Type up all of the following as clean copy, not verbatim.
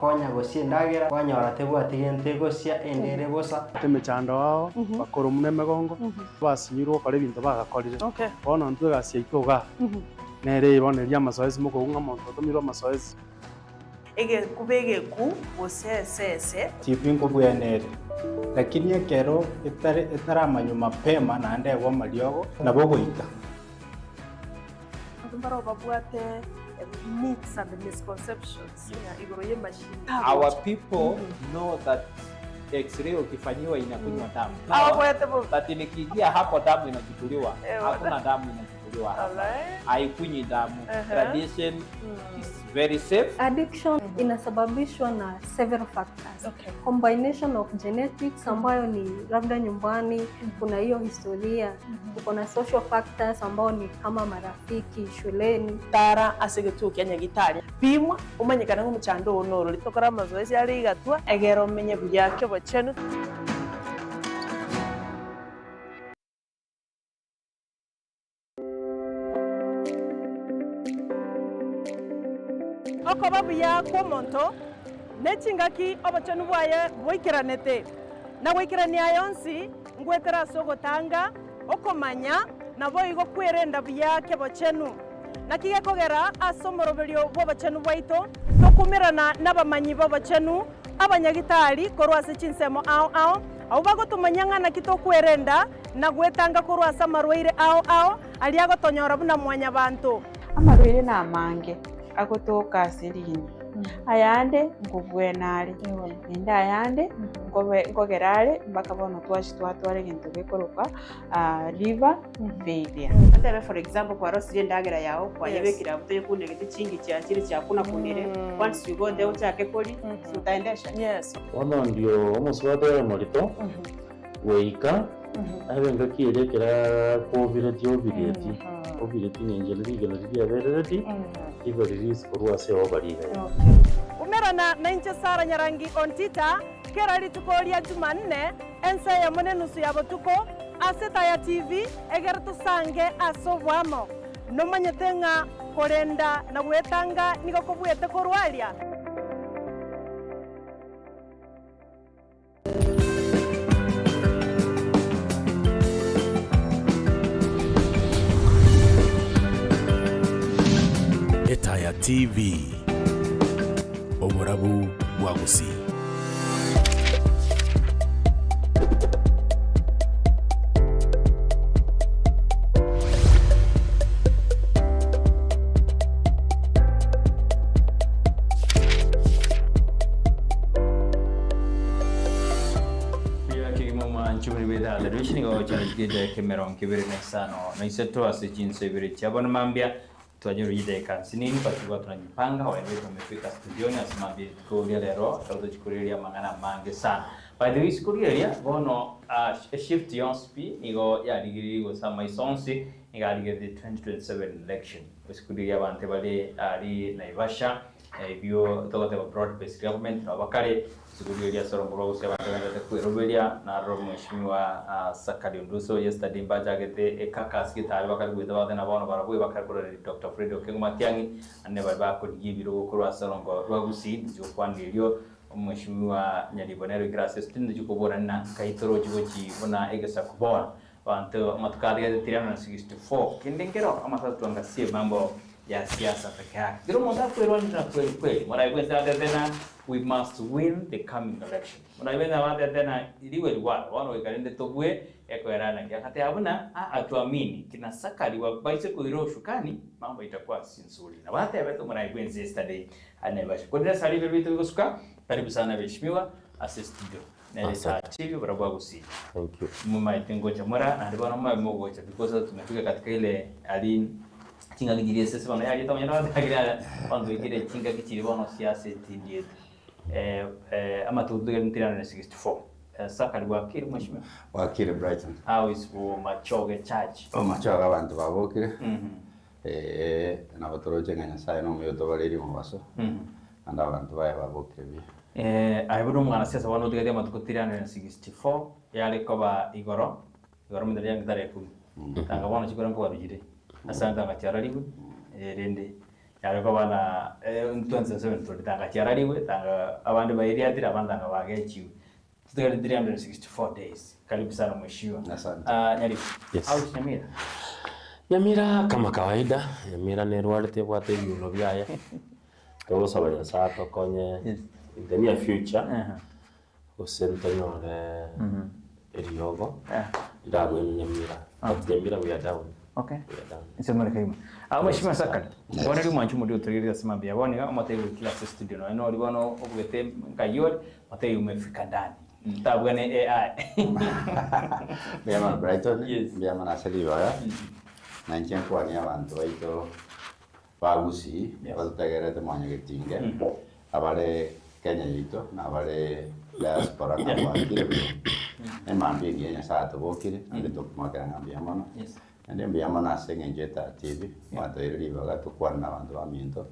konya gushindagira konya baratebwati gente gosia endere bosa temechando wao bakoro muneme gongo basinyirwo kare bintu bagakorire bono ntwe gasia itoga nere iboneria masoezi moko unga monto tomiro masoezi ege kubege ku bosesese tipingo bwenere lakini ekero etara manyuma pema na ndego maliogo na bogoita mbaro babwate myths and misconceptions igoro ye machine. Our people know that X-ray ukifanyiwa inakunywa damu. But nikiingia hapo damu inachukuliwa. Hakuna damu inachukuliwa hapa. Haikunywi damu. Radiation is very safe. Addiction inasababishwa na several factors. Combination of genetics ambayo ni labda nyumbani, kuna hiyo historia, kuna social factors ambao ni kama marafiki, shuleni. Tara asigetu Kenya gitari. Bimwa umanyikana nk'umucando onoro litokora mazoezi ari gatwa egero menye byake bochenu. Oko babu ya komonto nechingaki obochenu bwaye boikiranete na boikirania yonsi ngwetera sogotanga okomanya na boigo kwerenda byake bochenu nakige kogera asomoroberio bobochenu bwaito tokumirana nabamanyi bobochenu abanyagitari korwase chinsemo ao bagotumanyanga na kitokwerenda na gwetanga korwasa marwaire ao aliago tonyora buna mwanya bantu amarwaire na mange agotoka asirini ayande ngubwenare enda ayande ngogerare mpaka bono twatware gintu gekoroka liver failure ate for example kwa rosiri ndagera yao kwa yebekira butoye kunde giti chingi cyakiri cyakuna kunire once you go there uchake koli utaendesha ono ndio omuswada morito weika abenga kirekera covid obireti ninjeli gena dia bereti ivo release korwase obariga umerana na inche Sara Nyarangi ontita kera litukolia Jumanne ensa ya monenusu ya botuko Etaya TV egerto sange asobwamo nomanyetenga korenda na gwetanga niko kobwete korwalia Etaya TV Omorabu Wagusi. Chumri beda la rishini go chanje kemeron kibere nesano na iseto asijinse bere chabona mambia tuajuru yide kansinini patiwa tunajipanga waende tumefika studioni asimambia kuria lero tawdo chikuria mangana mange sana by the way chikuria bono a shift yonspi igo ya digiri go sama isonsi iga digiri 2027 election chikuria bante bale ari naivasha bio togote broad based government abakare chikuria sorongoro se bante kuerobelia na ro mheshimiwa Sakali Nduso yesterday mbaja gete ekakas kitari bakari gwetaba na bono barabuye bakarikora Dr. Fredo Kengumatiangi ane baba ko digibiro gukora sorongo rwagusi jo kwandirio mheshimiwa Nyalibonero gracias tindu jukobora na kaitoro jugoji bona egesa kubora bantu matkali ya 364 kindengero amatatu angasie mambo ya siasa peke yake ndio mmoja kweli kweli mwanaikwenda tena we must win the coming election mwanaikwenda wada tena iliwe liwa wana wekalende tobwe ekoerana yakati abuna atuamini kina Sakali wa baise kuiro shukani mambo itakuwa si nzuri na wata yabeto mwanaikwenda yesterday anaibasha kwa ndio sali vitu vikosuka karibu sana mheshimiwa studio na Etaya TV barabara gusi thank you mama itengoja mara na ndio mama mmoja because tumefika katika ile alini chinga gidiye sese bana yari tamanya na tagira bando gire chinga kichiri bono siasa tindie ama tuduge ntirana 64 Sakali wakiri mheshimiwa wakiri Brighton how is machoge church machoga abantu babokire na batoroje nganya sai no myo to baleri mu baso anda abantu baye babokire bi aibudu mwana siasa wano tigade matukutirana 64 yale koba igoro mudari yang tare ku tanga wana chikora ko warujire asanga ngachara libu rende yari ko bana 2007 to tanga charariwe tanga abandi bayiri atira abandanga bagechiwe tutakali 364 days. Karibu sana mheshimiwa. Asante. Nyari. Yes. Au Nyamira. Nyamira kama kawaida, Nyamira ne rwarte bwate yuno byaya. Ko sabanya sato konye in the near future. Usentanyore Eriogo. Ndago Nyamira. But Nyamira we are down. Okay. Nsemere kaimu. Mheshimiwa Sakali. Wana ri mwanchu muri utegera simambia. Wana amatego kila studio no. Eno libono obwete nkayori matego umefika ndani. Tabwane AI. Biama Brighton. Yes. Biama nasali baya. Na nchen kwa ni abantu baito bagusi bategera te mwanya getinge. Abale Kenya yito na abale diaspora kwa kile. Emambia ngenya saa tobokire ande tokmakana ngambia mama. Yes. Ande mbiyama nasenga njeta TV mwato iribaga tukwana abantu baminto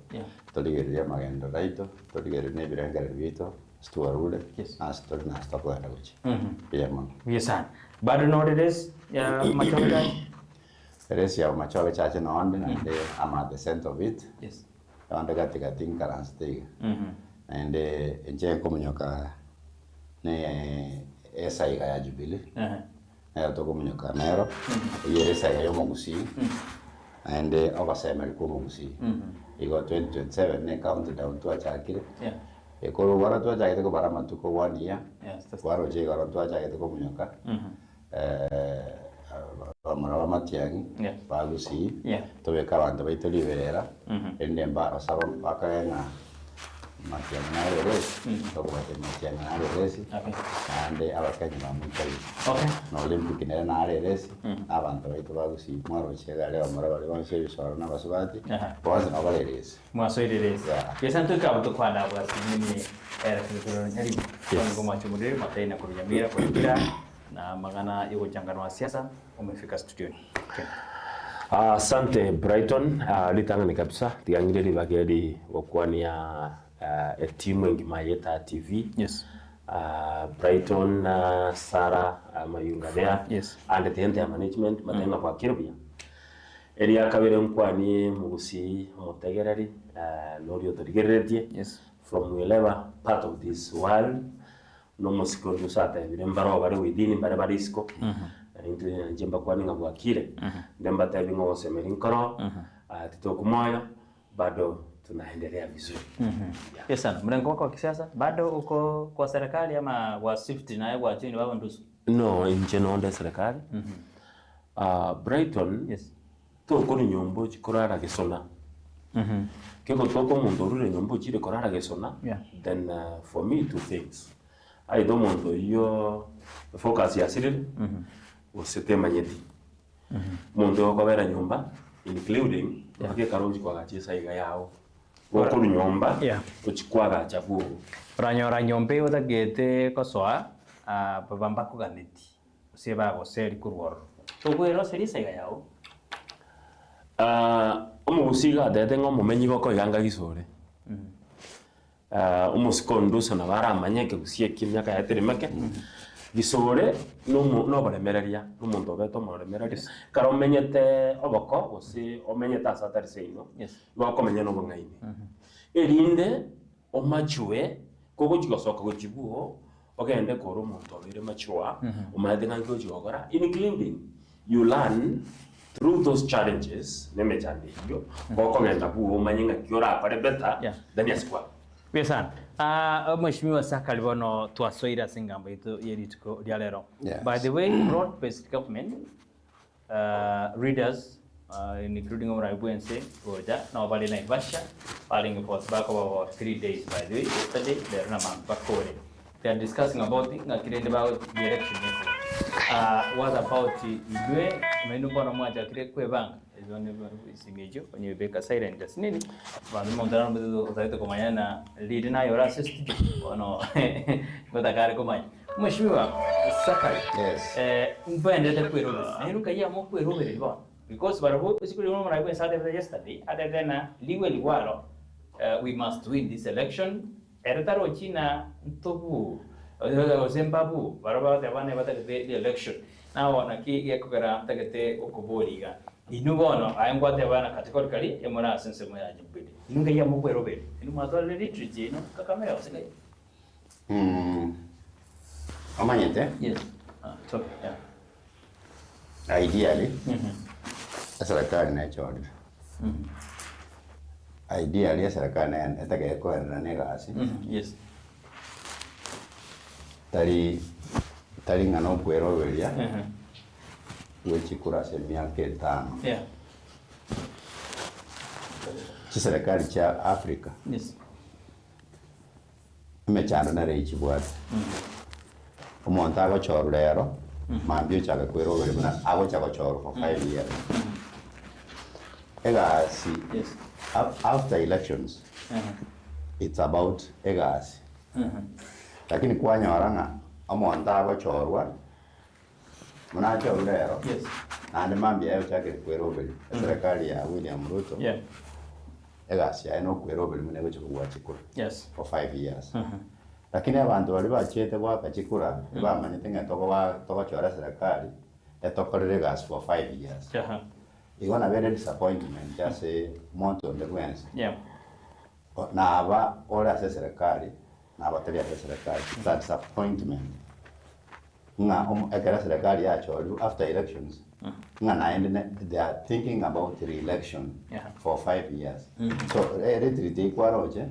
toligereria magendo raito toligereria nebirengere bito stuarule astori na stokwenda guchi biyama biyesan bado nodes ya machoga Teresi ya machoga chache no ande ande ama the center of it ande katika tinkaran stege ande enje komunyoka ne esa ya Jubilee toko munyoka nero yeresa ya yomogusi ande abasemeri ko mugusi igo 2027 ne count down to achakire ekoro wara to achakire ko bara matuko 1 year waro je garo to achakire ko munyoka amara matiangi bagusi to be kabanda baito liberera ende mbara sabo bakaena matiangi na rere to ko matiangi na rere ande abakanye bamukai no olympic ne na rere abantu baito bagusi mwaro chega leo mara bali wanse bisoro na basubati kwanza na bale rere mwaso rere yesanto kabuto kwanda bwasi nini era kile nyari kwa macho mudere mataina kwa Nyamira kwa kila na magana yuko changano wa siasa umefika studioni. Asante Brighton, litangani kabisa tigangire libageri wakwania timu ngima yeta TV. Yes. Brighton Sara mayungadea and the entire management matenga kwa kirbia. Eria kabere nkwani mugusi mutegereri norio torigeretie from wherever part of this world. No musikondo sata birembaro bari within bare barisco into njemba kwani ngabwakire ndemba tabinga wose merinkoro titokumoyo bado tunaendelea vizuri. Yes sana. Mrengo wako wa kisiasa bado uko kwa serikali ama wa shift na kwa chini wao ndusu? No, nje no serikali. Brighton to ko nyombo chikorara gesona. Keko toko mundo rure nyombo chire korara gesona. Then for me two things. I don't want to yo focus ya sirili usete manyeti mundo ko bera nyumba including ke karoji kwa gachisa iga yao ko nyumba kuchikwaga chabu ranyora nyombe utagete kosoa babamba ko ganeti useba go seri kurworo to kwero serisa iga yao umusiga dede ngo mumenyi ko iganga gisore umuskondo sana baramanyeke gusie kimyaka ya terimake gisore no baremereria n'umuntu obeto moremereria karomenyete oboko gusi omenyeta asatari seino bakomenya no bungaini erinde omachue kogo jigosoka gochibuo ogende koro omuntu obire machua omaide ngango jogora including you learn through those challenges nemechandi yo okogenda buo omanyinga kiora pare better than yaskwa. Besan. Mheshimiwa Sakali bono twasoira singambo itu yeritiko dialero. By the way, broad-based government readers including Omraibuense Goja now bali na Ivasha baling for back about 3 days by the way yesterday they are naman bakore. They are discussing about about the election. What about Igwe menu bono mwaja kire kwebanga isimejo kwenye beka silent just nini bado mondana mbezo utaita komanyana lead na yora assist ono ngotakare komanya mheshimiwa Sakali mpende te kwero niruka ya mo kwero bere ba because barabo sikuli no mara kwesa de yesterday other than liwe liwalo we must win this election eretaro china ntobu Zimbabwe baraba te bane bata the election now na ki yakugara takete okoboliga inubono ayangwate bana categorically emora sense mo ya jimbidi Nunca ya mo kwero be. Inu matwa le retreat no kakamera osika. Amanyete? Yes. So yeah. Ideally, serikali inachoona. Ideally serikali itakayokuwa na gasi. Yes. Tari ngano kwero weria. Wechikura se miaka 5. Yeah. Serikali cha Afrika. Yes. Imechana na reichi bwat. Umonta ago choro lero. Mambio chaga kwero weria ago chaga choro for 5 years. Egasi. Yes. After elections. It's about egasi. Lakini kwanya waranga umonta ago chorwa. Muna choro lero. Yes. Ande mambia ago chaga kwero weria. Serikali ya William Ruto. Yeah. Egasi ya no kwero weria mune go chukua chikura. Yes. For 5 years. Lakini abantu bali bachete kwa kachikura bamanyite toko chora serikali etokorere gas for 5 years. Igona very disappointment just a month on the Wednesday. Yeah. Na aba ora serikali na abateria serikali that disappointment. Nga ekara serikali ya choru after elections. Nga na they are thinking about re-election for 5 years. So retreat kwa roje.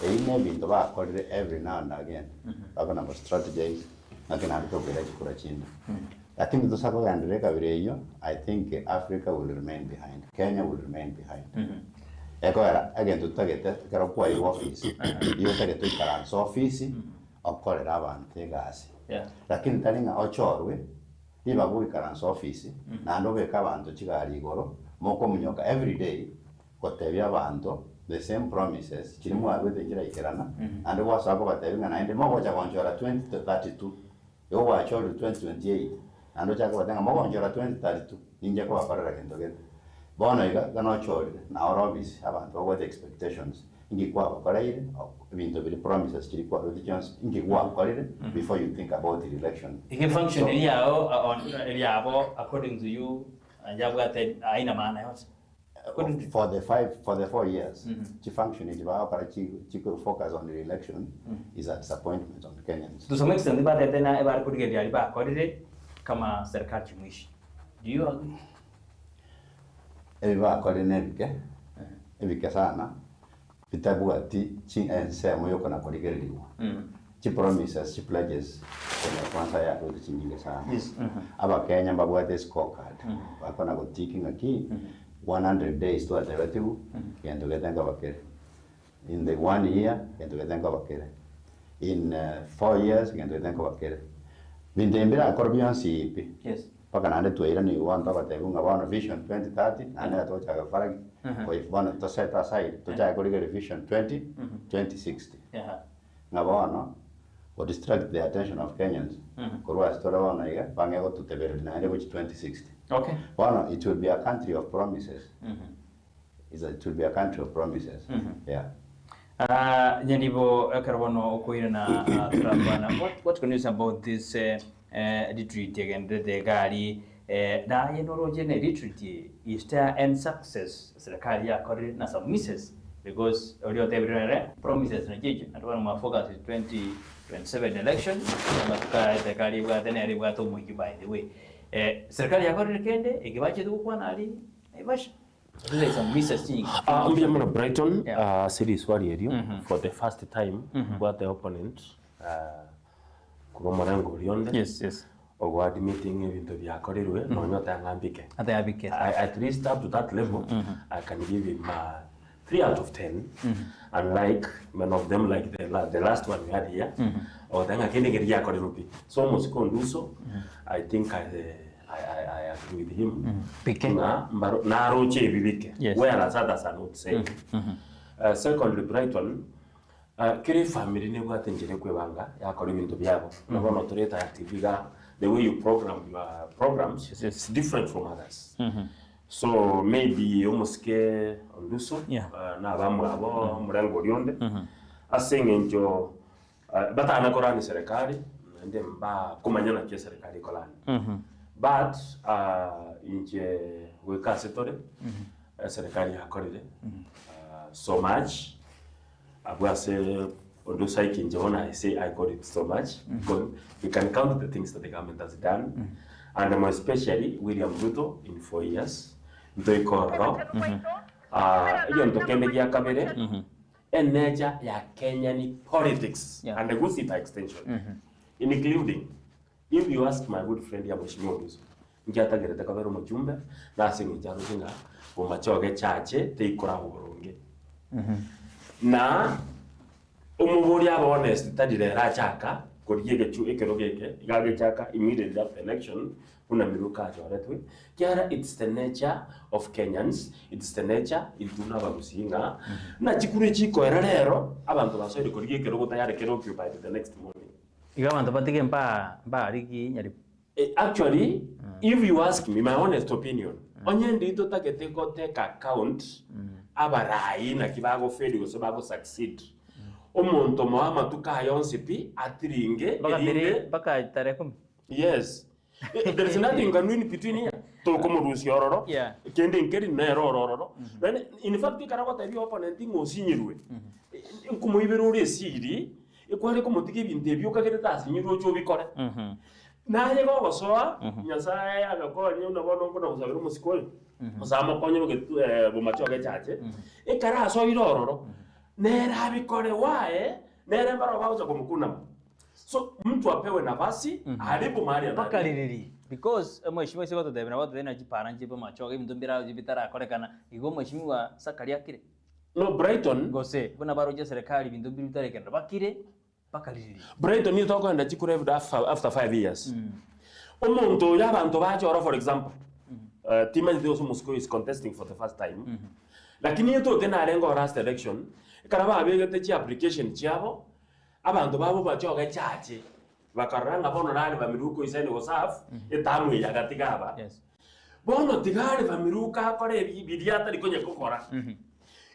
Ine bintu bakorire every now and again. Bagona ba strategies nakina bitokera chikura chini. Lakini tusako gandireka bireyo, I think Africa will remain behind. Kenya will remain behind. Eko era again tutagete kero kwa i office. Iyo tagete ikara office okorera abantu egasi. Lakini talinga ochorwe iba guikara office na ndo beka abantu chigari igoro moko munyoka every day kotebya abantu the same promises chirimu agwete ngira ikerana and was abo batebinga naende mogo cha konjora 2032 yo wa choro 2028 ando cha kwatenga mogo konjora 2032 ninja kwa parara kendo gete bono iga gano choro na orobis abantu what expectations ingi kwa koraire bintu bili promises chiri kwa religions ingi kwa koraire before you think about the election ike function yao on yabo according to you anjabwa aina maana yote for the 4 years, the function is about focus on the election is a disappointment on the Kenyans. To some extent, but then I ever could get the back kama serikali chimishi. Do you agree? Ewa evike sana. Vitabu ati sehemu yoko na kuligeliwa. Chi promises, chi pledges kwenye kwanza ya kuti chinginge sana. Aba Kenya mbabuate scorecard. Wako na kutiki ngaki 100 days to alternative kendo getenga bakere. In the 1 year kendo getenga bakere. In 4 years kendo getenga bakere. Bindembera akorbion sipi. Yes. Paka nande tuira ni wanda batebunga bana vision 2030 nane atocha gafaragi. Kwa ifbana to set aside to ja kuligere vision 2060. Ngabona or distract the attention of Kenyans. Kurwa story wana iga bangego tutebere nane which 2060. Okay. Well, it will be a country of promises. It will be a country of promises. Yeah. Nyanibo karbono okuira na trabana. What can you say about this retreat again the gari na yenoroje ne retreat is there and success serikali ya kore na some misses because audio tebere promises na jeje atwana ma focus is 2027 election matuka serikali bwa tena ri bwa to mwiki by the way serikali ya kore kende ikibache tu kwa nali ibasha there some misses thing ambia mwana Brighton series wali erio for the first time what the opponent kuba morango rionde yes or admitting ebintu byakorirwe no nyota ngambike atayabike at least up to that level I can give him 3 out of 10 unlike many of them like the last one we had here or then akende ngeri yakorirupi so almost conduso I think I agree with him picking na roche bibike whereas others are not saying secondly Brighton kiri family ne gwatenjere kwebanga yakora ibintu byabo nabona tureta active ga the way you program your programs is different from others so maybe umuske onduso na bamwe abo murango rionde asenge njo batana korani serikali nde mba kumanyana kwa serikali kolani but inje weka setore serikali yakorire so much. I say, although I say I call it so much, because we can count the things that the government has done, and more especially William Ruto in 4 years. Ntoi korro, iyo ntokende ya kabere, nature ya Kenyan politics, and the good by extension, including, if you ask my good friend ya Mheshimiwa Ruto, ngiatagerete kabero mujumbe, nasi ngijaruzinga, umachoge chache, teikora uburunge. Na umuburi aba honest tadire rachaka koriye gechu ekero geke igage chaka immediately after election una miruka joretwe kiara. It's the nature of Kenyans, it's the nature ituna bagusinga na chikure chiko erero abantu basoire koriye ekero gutayare kero occupy the next morning igabantu batige mba ariki nyari. Actually, if you ask me my honest opinion, onyendi ito tagete go take account abarai na kibago fail go sebago succeed. Omonto moama tuka yonse pi atiringe baka tarekum. Yes. There is nothing can win between here. To como Rusi ororo. Yeah. Kende nkeri na ororo. Then in fact ikara tabi opponent ngo sinyirwe. Nkumo iberure siri ekware ko mutike bintebyo kagere tasinyirwe cyo bikore. Naye go gosoa nyasaye agakonya unabona ngo nakuzabira umusikole. Musama konye bumachoge chache. Ikara so irororo. Nera bikore wae nera mbaro bauza kumukuna. So mtu apewe nafasi haribu mahali anataka. Bakaliriri because mheshimiwa siko to debena watu tena jipara njipo machoge mtumbira jibitara korekana igo mheshimiwa sakalia kire. No Brighton gose kuna baro je serikali bintu bitare kenda bakire bakaliriri. Brighton ni toko enda chikure after 5 years. Omuntu yabantu bachora for example. Timothy Osumusiko is contesting for the first time. Lakini yeto tena alengo last election karaba abegete chi application chiabo abantu babo bachoga chache bakaranga bono nani bamiruko isene gosaf etamu ya gatigaba. Yes. Bono tigare bamiruka kore bidiata likonye kokora.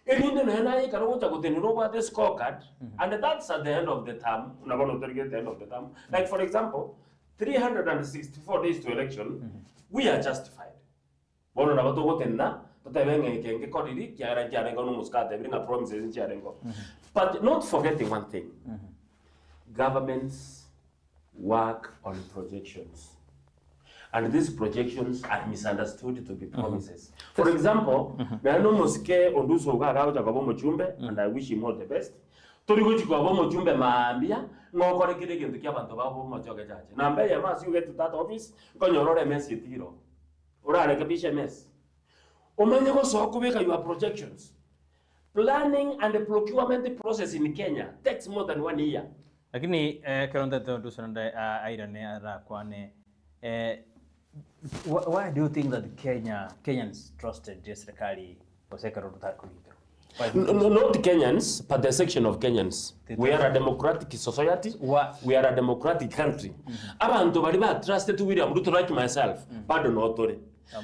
Elinde na ikaro gocha gotenero ba the scorecard and that's at the end of the term. Unabono target the end of the term. Like for example 364 days to election we are justified. Bono na bato gotena totebenge kenge koriri kiara ngo muskate bring a promises in chiarengo. But not forgetting one thing. Governments work on projections. And these projections are misunderstood to be promises. For example, I know Moske Onduso Gagauta Gabo Chumbe, and I wish him all the best. Torigo Gabo Chumbe Mambia, no correct again to Kabanto Mojoga Judge. Nambe, you get to that office, go your MS Tiro. Or I capisce mess. Omanyago Sokubeka, your projections. Planning and the procurement process in Kenya takes more than 1 year. Lakini karonda to sonda airane ara kwane why do you think that Kenyans trusted the serikali osekaro takulito? Not Kenyans, but the section of Kenyans. We are a democratic society. We are a democratic country. Abantu bari ba trusted William Ruto like myself. Pardon authority.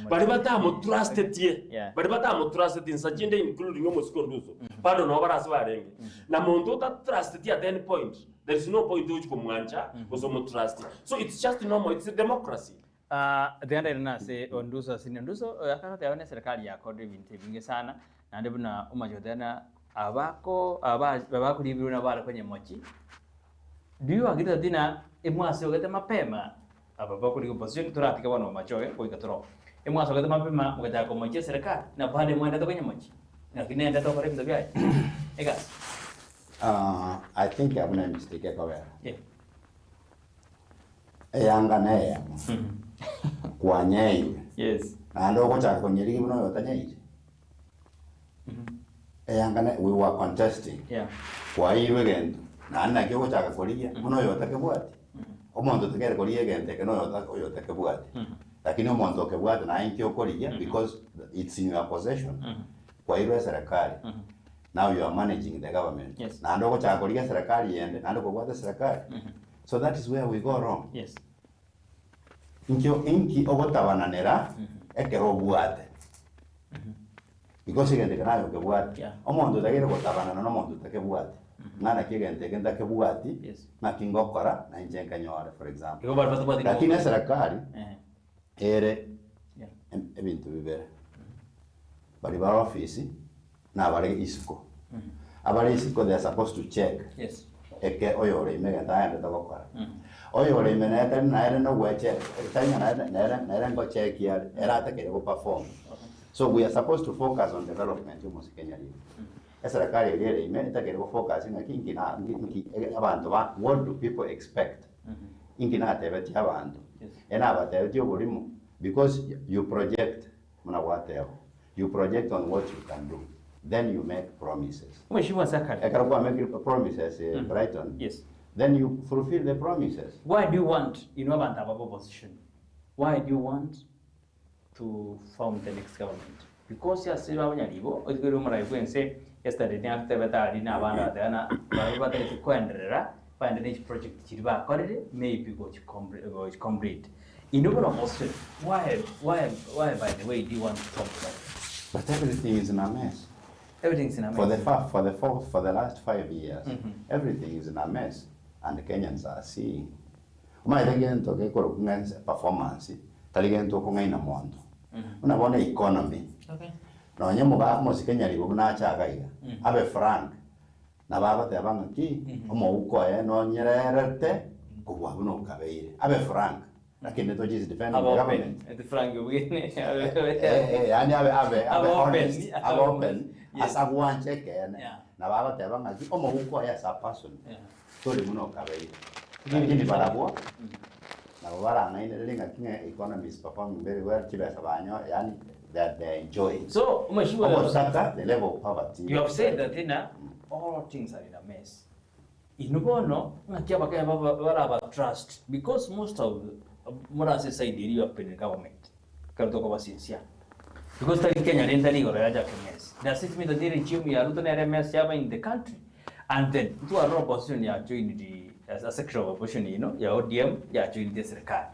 Bari batamu trusted ye. Bari batamu trusted in Sajinde including almost Konduso. Pardon obara swarenge. Na muntu ta trusted at any point. There is no point which kumwancha was trusted. So it's just normal. It's a democracy. The end na se Onduso sinenduso akata yaone serikali ya kodi binti bingi sana na ndipo na umajodana abako libiruna bala kwenye mochi. Do you agree that dina emwase ogete mapema abako ligo position turatika wana machoge kwa ikatoro. Emwase ogete mapema mugata kwa mochi serikali na baada mwenda to kwenye mochi. Na kinenda to kare mtabia. Ega. I think I'm not mistaken kawera. Yeah. Eyanga naye. Kwa nyei. Yes. Na ndo kocha konyeri muno yotanyei. Eyanga we were contesting. Yeah. Kwa iwe gendo. Na nna kyo kocha kolia muno yotake bwati. Omonto tekere kolia gente ke no yotake bwati. Lakini omonto ke bwati na inkyo kolia because it's in your possession. Kwa iwe serikali. Now you are managing the government. Yes. Na ndo kocha kolia serikali yende na ndo kwa serikali. So that is where we go wrong. Yes. Inki ogotabananera ekero bwate. Because igende kana yo kebwate. Omonto tagire gotabanana no monto takebwate. Ngana kigende genda kebwate. Na kingokora na injenga nyore for example. Lakini serikali ere ebintu bibere. Bari ba office na bari isiko abari isiko they are supposed to check Yes. eke oyo ore ime gata ende to gokora oyo ore ime na ere no weche tanya na ere ngo check ya era ta kere go perform. So we are supposed to focus on development yo Kenya leo. Serikali ile ime ta kere go focus ngi abantu ba what do people expect ingi na tebeti abantu ena abatebeti obulimo because you project muna whatever you project on what you can do, then you make promises. Mheshimiwa Sakari. Ekarakuwa make promises Brighton. Yes. Then you fulfill the promises. Why do you want abantu ababo position? Why do you want to form the next government? Because ya sira abanyalibo ogero mara kwense yesterday ni after batali na abana dana barabata kwenderera find the next project kiriba korere maybe go to complete. Inobora position. Why by the way do you want to form that? But everything is in a mess. Everything's in a mess. For the last 5 years, everything is in a mess, and the Kenyans are seeing. Uma again to get performance, taligen to kunga ina mondo. Una bona economy. Okay. No nyemo ba mo Kenya libo na cha gaiga. Abe frank. Na baba te abanga ki, omo uko no nyererete kubwa buno kabeire. Abe frank. Lakini to just defend the government. The frank begin. Yani abe honest, abe open. As a one check na baba te abanga ki omo uko as a person. So de muno kabeire. Lakini barabwa. Na wala na ile linga kinga economies performing very well kibesa banyo yani that they enjoy. So Mheshimiwa, the level of poverty. You have said that all things are in a mess. Inubono ngakiaba kaya baba trust because most of mora society you have been government. Karuto kwa sinsia. Because tali Kenya nenda ligo raja Kenyans. The system that they regime ya ruto na mess yaba in the country. And then to a raw position ya join the as a section of opposition, ya ODM ya join the serikali.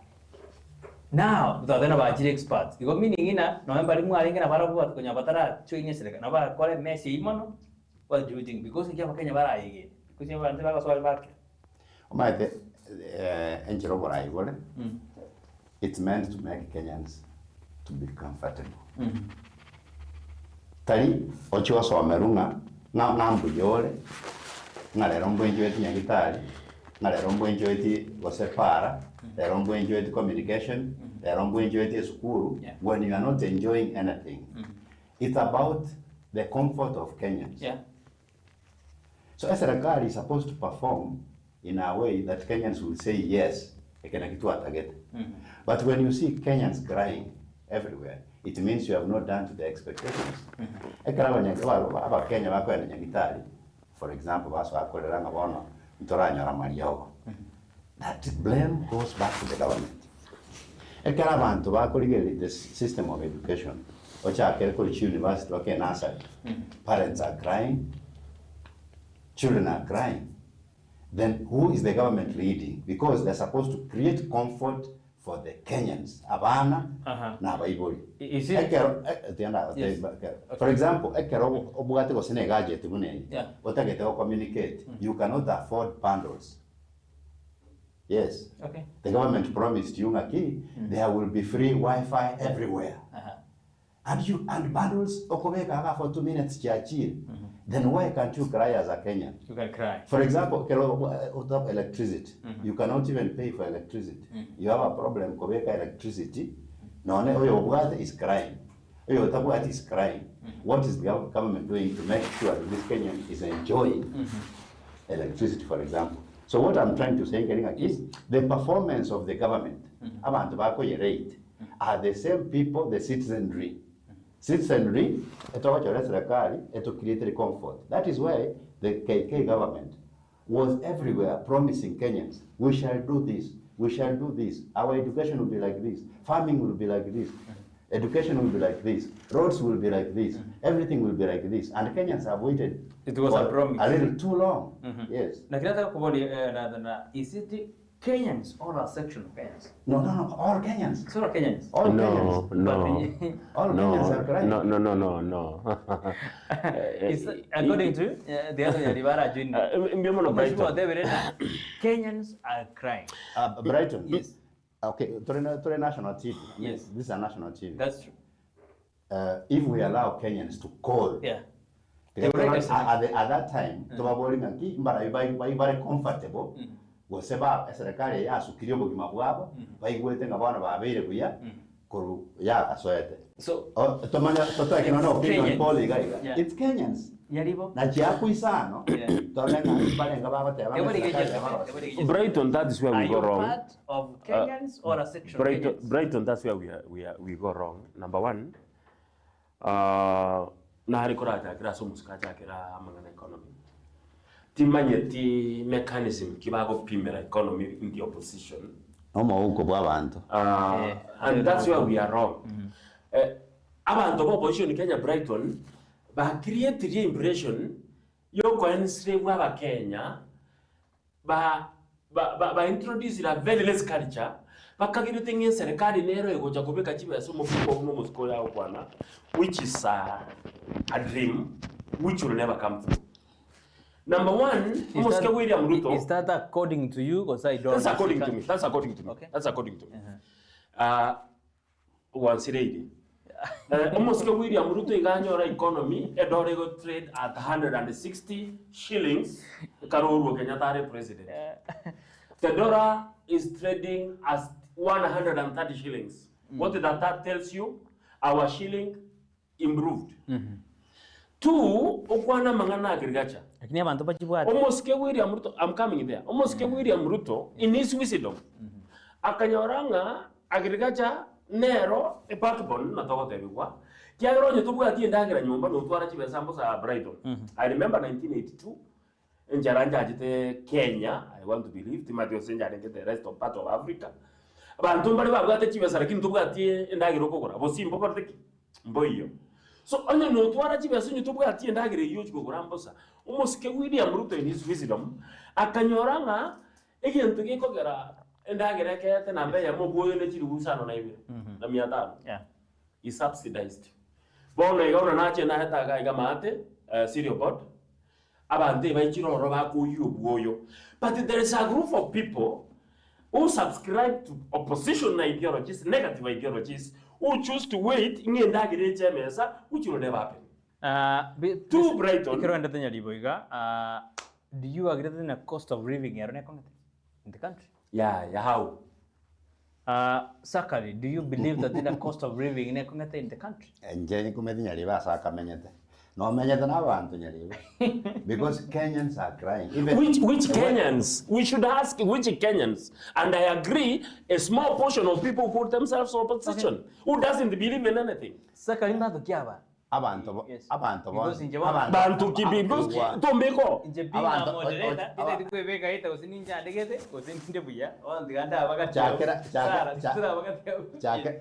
Now, tutathana ba ajiri experts. Iko meaning ina November limu alingena bara buat kunya batara join serikali. Na ba kole message imono what do you think? Because ngia Kenya bara yige. Kusia ba ntaka swali bake. Omaite enjiro bora igole. It's meant to make Kenyans to be comfortable. Tari ocho so merunga na mbuyole. Na lero mbwenjo eti nyagitari. Na lero mbwenjo eti gosepara. Lero mbwenjo eti communication. Lero mbwenjo eti skuru. When you are not enjoying anything. It's about the comfort of Kenyans. Yeah. So serikali is supposed to perform in a way that Kenyans will say yes, ekena kitu atagete. But when you see Kenyans crying everywhere, it means you have not done to the expectations. Ekara banyagwa aba Kenya bakwenda nyagitari. For example, baso akorera ngabono ntoranya ramariyoko. That blame goes back to the government. Ekara abantu bakorigere the system of education. Ocha akere college university okay nursery. Parents are crying. Children are crying. Then who is the government leading? Because they're supposed to create comfort for the Kenyans. Abana na baibori. Is it? For example, ekero obugate go Senegal tibune. Otagete go communicate. You cannot afford bundles. Yes. Okay. The government promised you ngaki there will be free Wi-Fi everywhere. And bundles okobeka for 2 minutes chiachiri. Then why can't you cry as a Kenyan? You can cry. For example, electricity. You cannot even pay for electricity. You have a problem kobeka electricity. No, oyo obugate is crying. Oyo tabugate is crying. What is the government doing to make sure that this Kenyan is enjoying electricity, for example? So what I'm trying to say is the performance of the government, abantu bako yerate, are the same people, the citizenry. Citizenry, to create comfort. That is why the KK government was everywhere promising Kenyans, we shall do this, we shall do this, our education will be like this, farming will be like this, education will be like this, roads will be like this, everything will be like this. And Kenyans have waited It was a promise. a little too long. Yes. Is it Kenyans or a section of Kenyans? No, all Kenyans. So Kenyans. All Kenyans. All Kenyans are crying. No. According to the other Rivara Junior, Kenyans are crying. Brighton. Yes. Okay, to national TV. Yes. This is a national TV. That's true. If we allow Kenyans to call At that time, tubabori ngaki mbara very comfortable. Goseba serikali ya sukirio bugima bwabo baigwete ngabana babere buya koru ya asoete. So tomanya totaki no opinion poli gaiga. It's Kenyans. Yaribo. Na chia kuisano. Tolenga balenga baba te Brighton, that is where we go wrong. Part of Kenyans or a section Brighton, that's where we go wrong. Number one, na harikora kira somuskacha kira amangana economy. Timanyeti mechanism kibago pimera economy in the opposition. Omo uko bwa bantu. And that's where we are wrong. Abantu bo opposition Kenya Brighton ba create the impression yo coincide wa Kenya ba introduce a very less culture bakagira tenye serikali nero egoja kubeka chiba so mufiko no musko yao bwana, which is a dream which will never come true. Number one, Muske William Ruto. Is that according to you or I don't? That's according to me. That's according to me. Okay. That's according to me. Once ready. Muske William Ruto iganyora economy edore go trade at 160 shillings. Karuru Kenyatta president. The dollar is trading as 130 shillings. What that tells you? Our shilling improved. Two, okwana mangana agriculture. Almost William Ruto, I'm coming there. Almost William Ruto, in his wisdom, akanyoranga agriculture nero e backbone na togo tebiwa. Kiagro nyotubu ati endagira nyumba no twara chibe sambo sa Brighton. I remember 1982 in Jaranja ajite Kenya. I want to believe Timothy Osenja and the rest of part of Africa. Abantu bali bagate chibe sa lakini tubu ati endagira kokora. Bosimbo parteki mboyo. So onye no twara chibe sunyu tubu ati endagira iyo chikokora mbosa. Umuske William Ruto in his wisdom akanyoranga ekintu gikogera endagira kete na mbe ya mobuyo ne chirubusano na ibire na 500. He subsidized. Bono igona nache na heta ga mate cereal board abante baichiroro bakuyu obuoyo. But there is a group of people who subscribe to opposition ideologies, negative ideologies, who choose to wait in endagira chemesa, which will never happen. To Brighton. Do you agree that the cost of living in the country? Yeah, how? Sakari, do you believe that the cost of living in the country? Because Kenyans are crying. Which Kenyans? We should ask which Kenyans. And I agree, a small portion of people put themselves in opposition. Who doesn't believe in anything? Sakari, Abantu kibigos tombeko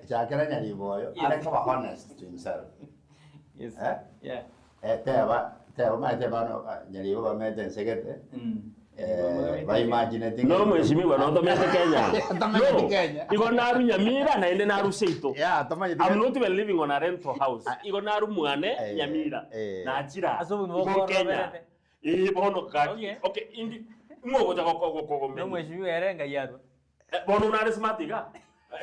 chakera nyariboyo ariko ba honest to himself. Yes. Yeah. Teba nyaribo ba mete segete. Ba imaginating. No mheshimiwa na tomete Kenya. Tomete Kenya. Iko naru Nyamira na ende naru Seito. Yeah, tomete. I'm not even living on a rental house. Iko naru Mwane Nyamira. Na achira. Iko Kenya. Bono kaki. Okay, indi ngogo ja koko. No mheshimiwa erenga yaro. Bono na smartiga.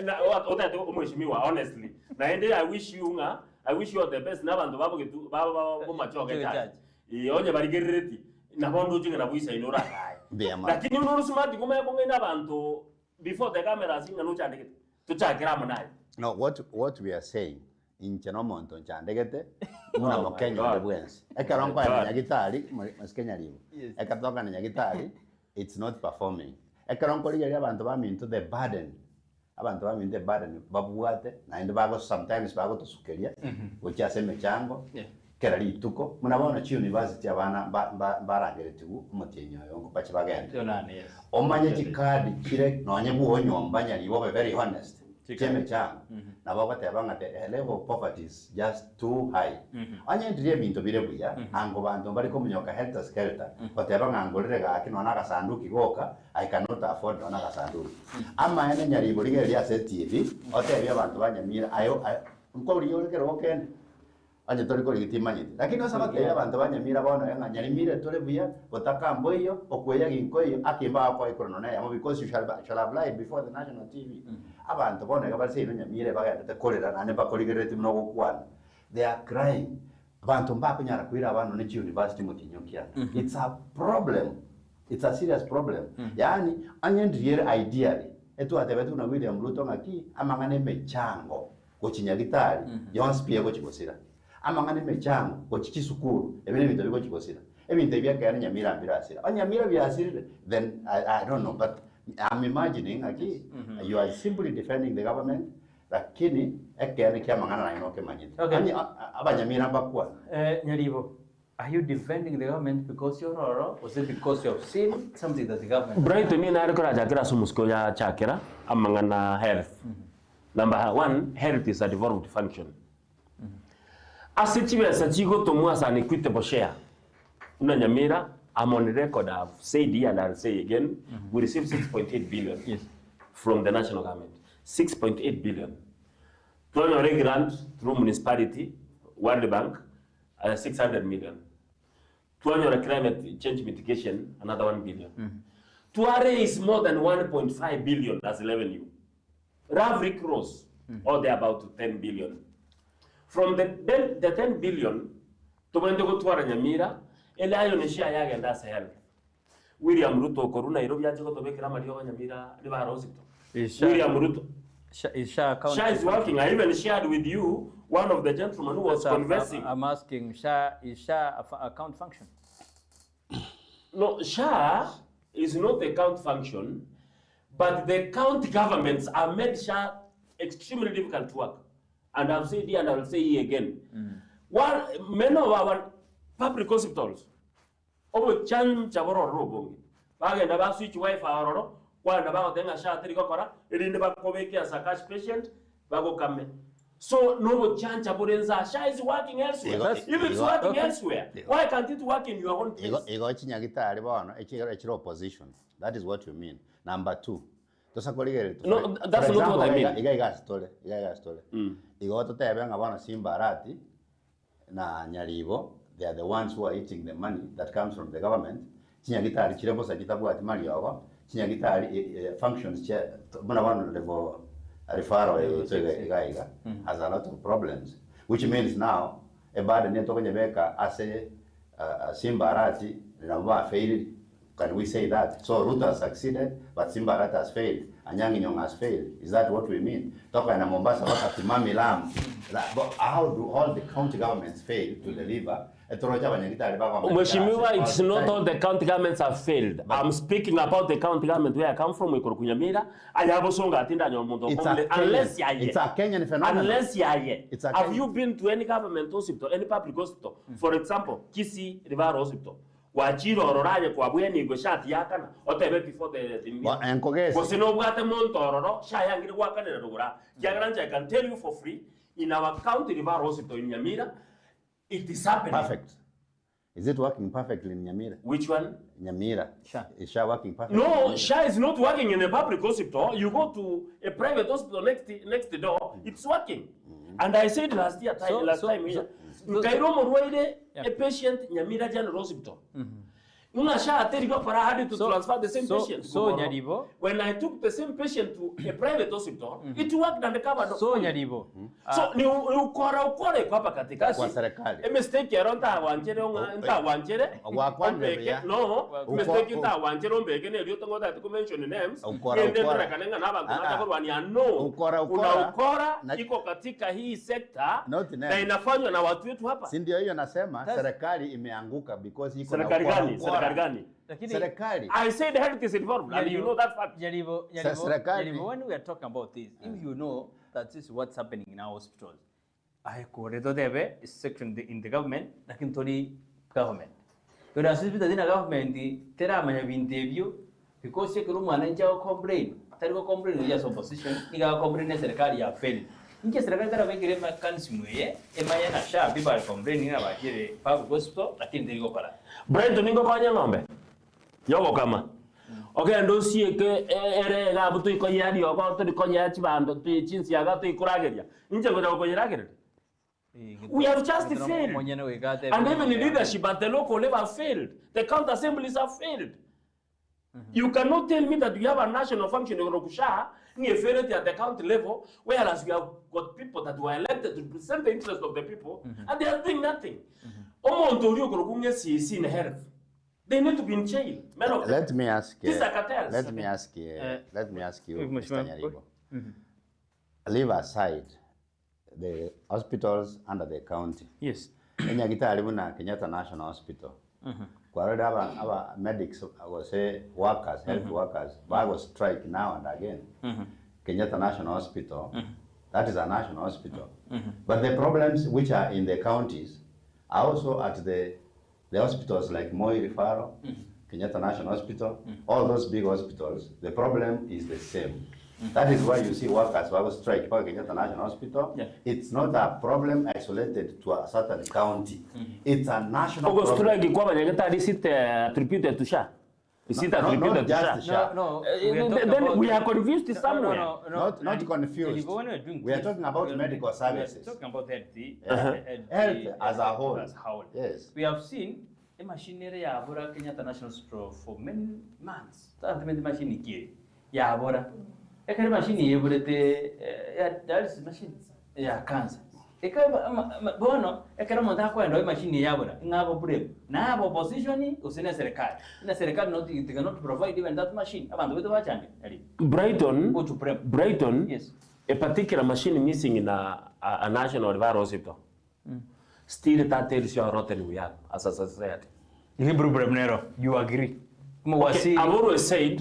Na otete mheshimiwa honestly. Na ende I wish you the best na bantu babo gitu babo machoke charge. Onye barigereti. Na bondo jinga buisa inora kai. Lakini uno smart kuma bonga ina bantu before the camera singa no chandegete. Tuchakira munai. No, what we are saying in Chenomonto chandegete una mokenya bwensi. Ekaronko ya gitari maskenya libo. Ekatoka na gitari it's not performing. Ekaronko liya abantu baminto the burden. Abantu baminto the burden babuate na ende bago sometimes bago tosukeria. Ucha seme chango. Kera lituko munabona chi university abana barageretigu umutenyo yongo bache bagenda omanye chikadi kire nonye buonyomba nyali bobe very honest cheme changu nabo batebanga the level of poverty is just too high anye ndiye bintu bire buya ango bantu bari ko munyoka helter skelter batebanga ngolere ga kinona ga sanduki goka I cannot afford ona ga sanduki ama ene nyali borige ria set TV otebya abantu banyamira ayo nko riyo kero okende anje tori kori gitimanyite lakini osaba ya abantu banyamira bono yanga nyarimire tole buya botakambo iyo okweya ginko iyo akimba kwa ikorono na yamo because you shall have live before the national TV abantu bono ga base nyamire bagenda te kolera nane bakorigereti no gukwana they are crying abantu mba kunyara kuira abantu ne university mutinyokia. It's a problem. It's a serious problem. Yani anyendriere ideally etu atebetu na William Ruto ngaki amangane mechango ko chinyagitari yonse pia ko chikosira. Amangane mechango ko chichisukuru ebine bintu biko chikosira. Ebintu byakaya Nyamira ambirasira. Nyamira byasira then I don't know, but I'm imagining you are simply defending the government lakini ekene kia mangana na inoke manyita. Okay. Abanyamira bakwa. Nyaribo, are you defending the government because you're or was it because you have seen something that the government? Brighton ni nari kora jakira sumusko ya chakira amangana health. Number 1, health is a devolved function. Asichiwe sachigo tomu as an equitable share. Una Nyamira, I'm on record, I've said here and I'll say again, we received 6.8 billion from the national government. 6.8 billion. Through grant through municipality, World Bank, 600 million. Through climate change mitigation, another 1 billion. Tuare is more than 1.5 billion as revenue. Ravrik Rose, or they're about 10 billion. From the 10 billion, to when they go to Nyamira, Elayo Neshia Yaga and that's health. William Ruto, Corona, Robia, to make Ramadio Nyamira, River Rosito. William Ruto. Sha is working. I even shared with you one of the gentlemen who was conversing. I'm asking, is Sha a account function? No, Sha is not a count function, but the county governments have made Sha extremely difficult to work. And I've said here and I will say here again. Many of our public hospitals, over Chan Chavoro Robo, Baganda Ba switch Wi-Fi or one about then a Sha Tricopara, it in the Bakoveki as a cash patient, Bago Kame. So no chance Aburenza Sha is working elsewhere. If it's working elsewhere, why can't it work in your own place? Opposition. That is what you mean. Number 2. No, that's not what I mean. Iga story. Igo to tebe ngabana Simbarati na Nyaribo. They are the ones who are eating the money that comes from the government. Chinyagitari chirebo sa kitabu ati mali yawa. Chinyagitari functions muna one level referral iga has a lot of problems, which means now a bad network nyebeka ase Simbarati na failed. Can we say that? So Ruto has succeeded, but Simbarati has failed. Anyang' Nyong'o has failed. Is that what we mean? Toka na Mombasa waka Timami Lam. How do all the county governments fail to deliver? Mheshimiwa, it's not all the county governments have failed. I'm speaking about the county government where I come from, Nyamira. I have also got in unless it's a Kenyan phenomenon. Unless have you been to any government hospital, any public hospital? For example, Kisii River Hospital. Wachiro ororaje kwa bweni go shati yakana otebe before the meeting. Because no bwate monto ororo sha yangire wakane na rugura. Kiagranja I can tell you for free in our county River Hospital in Nyamira it is happening. Perfect. Is it working perfectly in Nyamira? Which one? Nyamira. Sha. Is Sha working perfectly? No, Sha is not working in a public hospital. You go to a private hospital next door, it's working. And I said last time here. Kairomo Ruede, a patient Nyamira General Hospital. Una Sha go para to transfer the same patient. So Nyaribo, when I took the same patient to a private hospital, it worked and the cover. So Nyaribo. So ni ukora kwa katika kwa serikali. A mistake yaronta wanjere nta wanjere. No, mistake nta wanjere ombeke ne lyo tongo that mention names. Ukora kanenga na abantu batakorwa ni no. Ukora iko katika hii sekta na inafanywa na watu wetu hapa. Si ndio hiyo nasema serikali imeanguka because iko na serikali gani? Serikali. I said health is involved and you know that fact. Jaribo, when we are talking about this, if you know that this is what's happening in our hospitals, I corredo debe is section in the government, lakini tori government. When I speak in the government, tera manya interview because you can manage our complaint. Tari complaint ni just opposition, iga complaint na serikali ya fail. Inke serikali tara wekire makansi muye, emaya na Sha people complain na bakire public hospital, lakini ndiko para. Brent ningo kwa ng'ombe. Yogo kama. Okay, ndo sieke ere ga butu iko yari yogo to iko yachi bando to chinsi yaga to ikurageria. Inje go jago yerageria. We have just failed. And even in leadership at the local level failed. The county assemblies have failed. You cannot tell me that we have a national function in Rokusha, near Ferret at the county level, whereas we have got people that were elected to represent the interest of the people, and they are doing nothing. They need to be in jail. Let me ask you. These are cartels. Let me ask you, Mr. Nyaribo. Leave aside the hospitals under the county. Yes. Kenya Gitaribuna Kenyatta National Hospital. Our medics, I would say workers, health workers, but was strike now and again. Kenyatta National Hospital, that is a national hospital. But the problems which are in the counties are also at the hospitals like Moi Referral, Kenyatta National Hospital, all those big hospitals, the problem is the same. That is why you see workers who strike for Kenyatta National Hospital. It's not a problem isolated to a certain county. It's a national problem. Strike is it attributed to SHA? Is it attributed to SHA? No. Then we are confused somewhere. Not confused. We are talking about medical services. We are talking about health as a whole. Yes. We have seen a machinery Yabora Kenyatta National Hospital for many months. That machine here. Yabora. A kind of machine here, but that is machine. Yeah, cancer. A kind of bono, a kind of Mataco machine Yabora. Nabo Brave. Now, opposition was in a Serikal. In a Serikal, they cannot provide even that machine. About with the watch. Brighton, yes. A particular machine missing in a national viral hospital. Still, that tells you how rotten we are as a society. You agree? Okay, I've always said.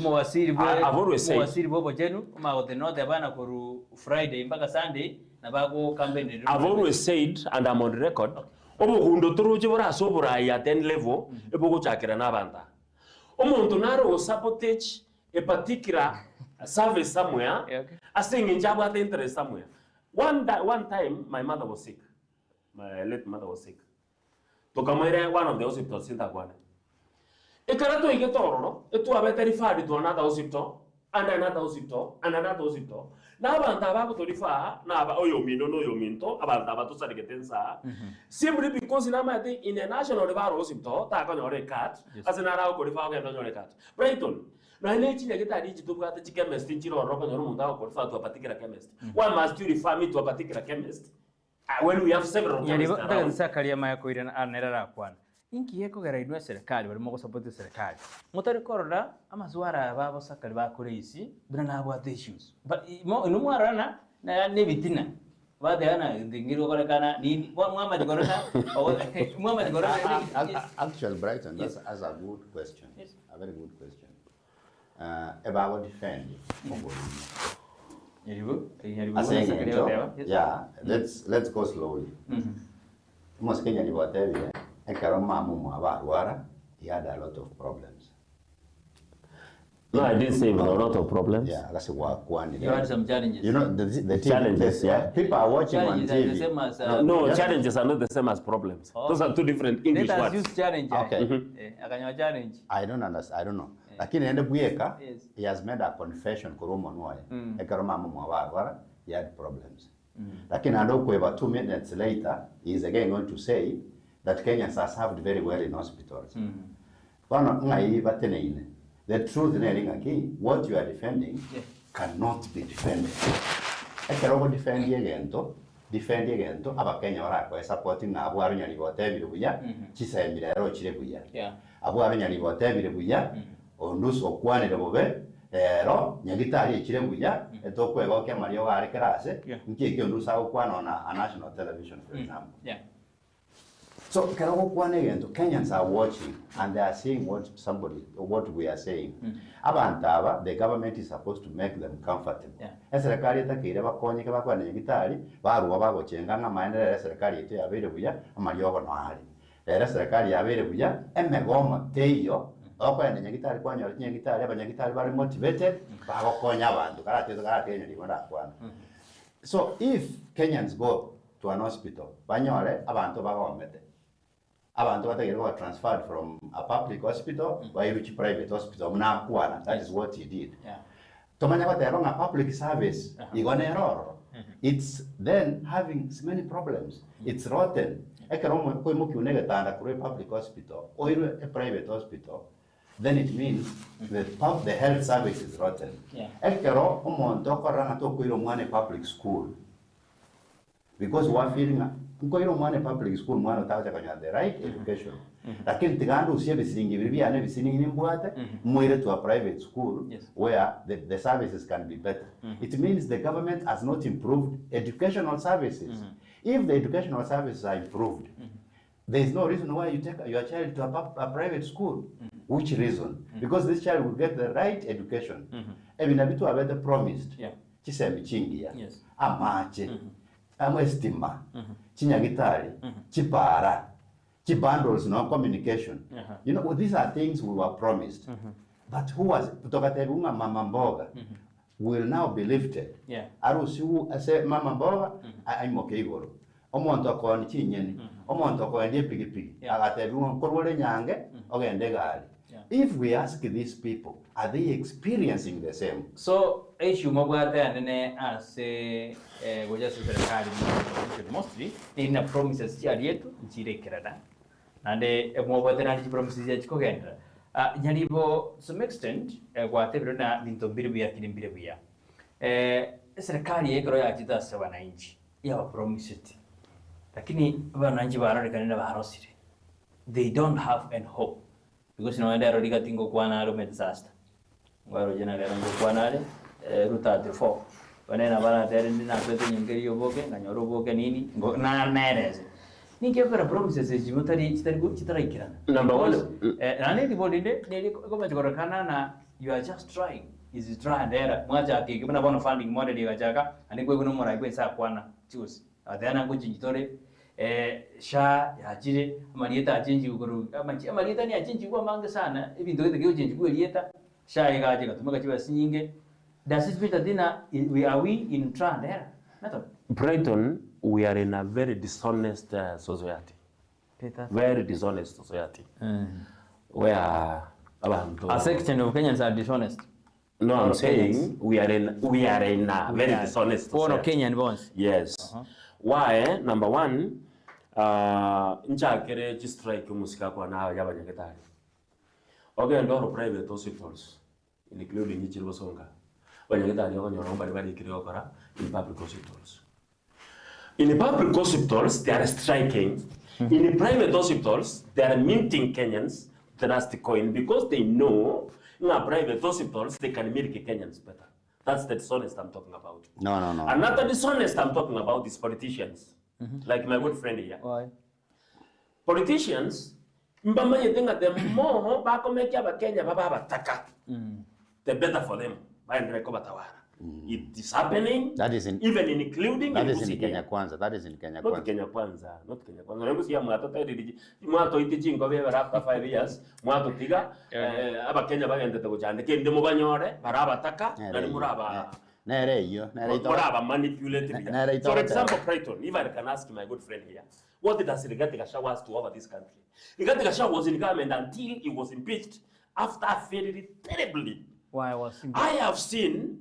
Friday mpaka Sunday na bako campaign. I've always said, and I'm on record, omuntu turuche bora sobora ya 10 level ebogo chakira na banda. Omuntu naro sabotage a particular service somewhere, asing in job at interest somewhere. One time my mother was sick. My late mother was sick. Tokamere one of the hospitals in Takwane. Ekarato igetoro no, etu abete referred to another hospital, and another hospital, and another hospital. Na abanta bako to refer, na aba oyomino no yominto, abanta ba to sare getensa. Simply because in a national referral hospital, ta ko nyore cat, as an ara ko refer ko nyore cat. Brighton. Na ile chinya geta diji to bata chemist chiro roko nyoro munda ko refer to a particular chemist. Why must you refer me to a particular chemist? When we have several chemists around. Yani sakaria maya ko ira anera kwana. Inki yeko garaidwa serikali bali moko support serikali motari korora amazwara babo sakali bakore isi bina na abo issues but no mwarana na nebitina bade ana ngiro korekana ni Muhammad gorona Muhammad gorona. Actually, Brighton, that's a good question. Yes. A very good question. About defend. Yeah, let's go slowly. Most Kenya ni whatever. He had a lot of problems. No, I didn't say a lot of problems. Yeah, that's one. You had some challenges. You know, the challenges, yeah. People are watching challenges on TV. Are the same as, no, challenges are not the same as problems. Oh. Those are two different English words. Let us use challenge. Okay. Challenge. I don't understand. I don't know. Lakini ende Buyeka, he has made a confession kurumo nwaye. Ekaroma mwa he had problems. Lakini ando kwa 2 minutes later, he is again going to say that Kenyans are served very well in hospitals. The truth is what you are defending cannot be defended. Ekero defend again to aba Kenya orako supporting na abwaro nyali botebire buya chisemire ro chire buya. Abwaro nyali botebire buya onduso kwanire bobe ero nyagitari chire buya etokwego ke mario gare kerase nkiki ondusa okwana on a national television for example. So Kenyans are watching and they are seeing what we are saying. Abantaba, the government is supposed to make them comfortable. Serikali takire bakonye bakwane gitari baruwa bagochenga ngamaendelea serikali yetu yabere buya amalyogo no hali. Era serikali yabere buya emegoma teyo okwane nyagitari kwanyora nyagitari abanyagitari bari motivated bagokonya abantu karate ndikonda kwana. So if Kenyans go to an hospital banyore abantu bagomete abantu bategerwa transferred from a public hospital by which private hospital mnakwana. That is what he did. Tomanya batero a public service igone error. It's then having many problems. It's rotten. Ekeromo ko muki unega tanda kure public hospital or a private hospital. then it means the health service is rotten. Ekero omonto okorana tokoiro mwana public school because we feeling nkoiro mwana public school mwana utacha kanya the right education. Lakini tigandu usie bisingi bibi ane bisingi nimbwate mwire to a private school where the services can be better. It means the government has not improved educational services. If the educational services are improved, there is no reason why you take your child to a private school. Which reason? Because this child will get the right education. Ebina bitu abete promised. Chisemi chingia. Amache. Amwestima. Chinyagitari. Chipara. Chibundles, no communication. You know, these are things we were promised. But who was Tokatebunga Mama Mboga will now be lifted. Arusu ase Mama Mboga I'm okay goro. Omonto akoni chinyeni. Omonto akoni pigi. Agatebunga korwole nyange ogende gari. If we ask these people, are they experiencing the same? So, issue mabwate anene ase goja serikali mostly ina promises ya yetu njire kirada. Nande mabwate na promises ya chikogenda. Nyalibo some extent gwate birona binto mbiribuya kirimbirebuya. Serikali yekoro ya jita se wananchi ya promised. Lakini wananchi bararekanira barosire. They don't have any hope. Because no enda rodiga tingo kwana ro disaster. Ngaro jena lero kwana ale ruta 34. Wanena bana tere ndina pete nyingeri yoboke na nyoro boke nini na nereze. Ninge para promises jimutari chitara ikirana. Number 1 nani dibolinde neli koma chikorakana na you are just trying. Is try and error. Mwacha akiki bana bono funding model yachaka ani kwe kuno mora ikwe sa kwana choose. Adana kuchitore sha yachire amalieta achenji ukuru amalieta ni achenji kwa manga sana ibintu gite gyojenji kwa lieta sha igaje gatumaka chiba sinyinge. Does it mean that we in trend era nato Brighton, we are in a very dishonest society. Very dishonest society. Where abantu a section of Kenyans are dishonest. No, I'm saying we are in a very dishonest society. All Kenyan bonds. Yes. Why? Number 1, nchakere strike musika kwa na yabanyagetari. Ogendo private hospitals including Ichirosonga. Banyagetari ogonyoro bali kirokora in public hospitals. In public hospitals they are striking. In private hospitals they are minting Kenyans drastic coin because they know in private hospitals they can milk Kenyans better. That's the dishonest I'm talking about. No. Another dishonest I'm talking about is politicians. Like my good friend here. Why? Politicians, mbamba yetenga the more bakomeki abakenya baba bataka. The better for them. It is happening. That is in, even including that is in Kenya Kwanza. That is in Kenya Kwanza. Not Kenya Kwanza. Not Kenya Kwanza. Remember, see, mwato tayari mwato iti go be after 5 years. Mwato tiga aba Kenya bagende to chande kende mo banyore baraba taka na muraba. Nere iyo. Muraba manipulate. For example, Brighton. If I can ask my good friend here, what did Rigathi Gachagua was to over this country? Rigathi Gachagua was in government until he was impeached after failing terribly. Why was he? I have seen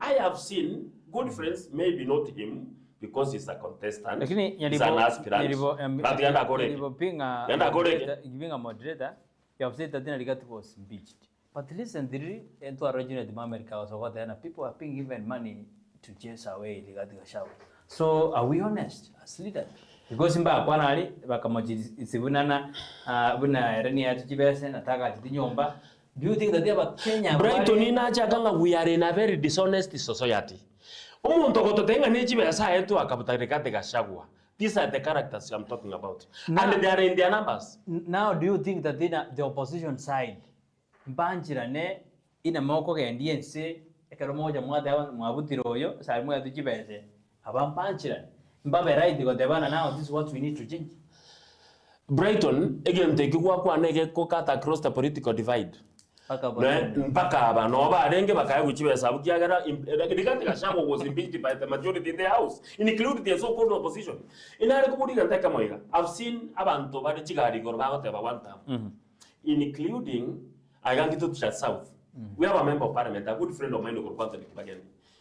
good friends, maybe not him because he's a contestant. He's an aspirant. But giving a moderator, you have said that Rigathi was impeached. But recently, into a region of America was over there, people are paying even money to chase away Rigathi Gachagua. So are we honest as leaders? Because in Bakwanali, Bakamoji is Bunana, Buna Renia Chibes and Ataka Nyomba. Do you think that they have Kenya? Brighton, we are in a very dishonest society. These are the characters I'm talking about. Now, and they are in their numbers. Now, do you think that the opposition side, Banjira ne ina moko ke NDNC, ekaramoja mwada mwabutiroyo, salmo ya tujibese. Abam Banjira. Mbabe right because they want now this is what we need to change. Brighton, again, take you walk one cut across the political divide. Mpaka abantu barenge bakaye kuchibesa bukiyagara Rigathi Gachagua was impeached by the majority in the house, including the so-called opposition. Inare kubudika ntaka moiga. I've seen abantu bari chigari gorba goteba one time, including Agangitu to South. We have a member of parliament, a good friend of mine who got again.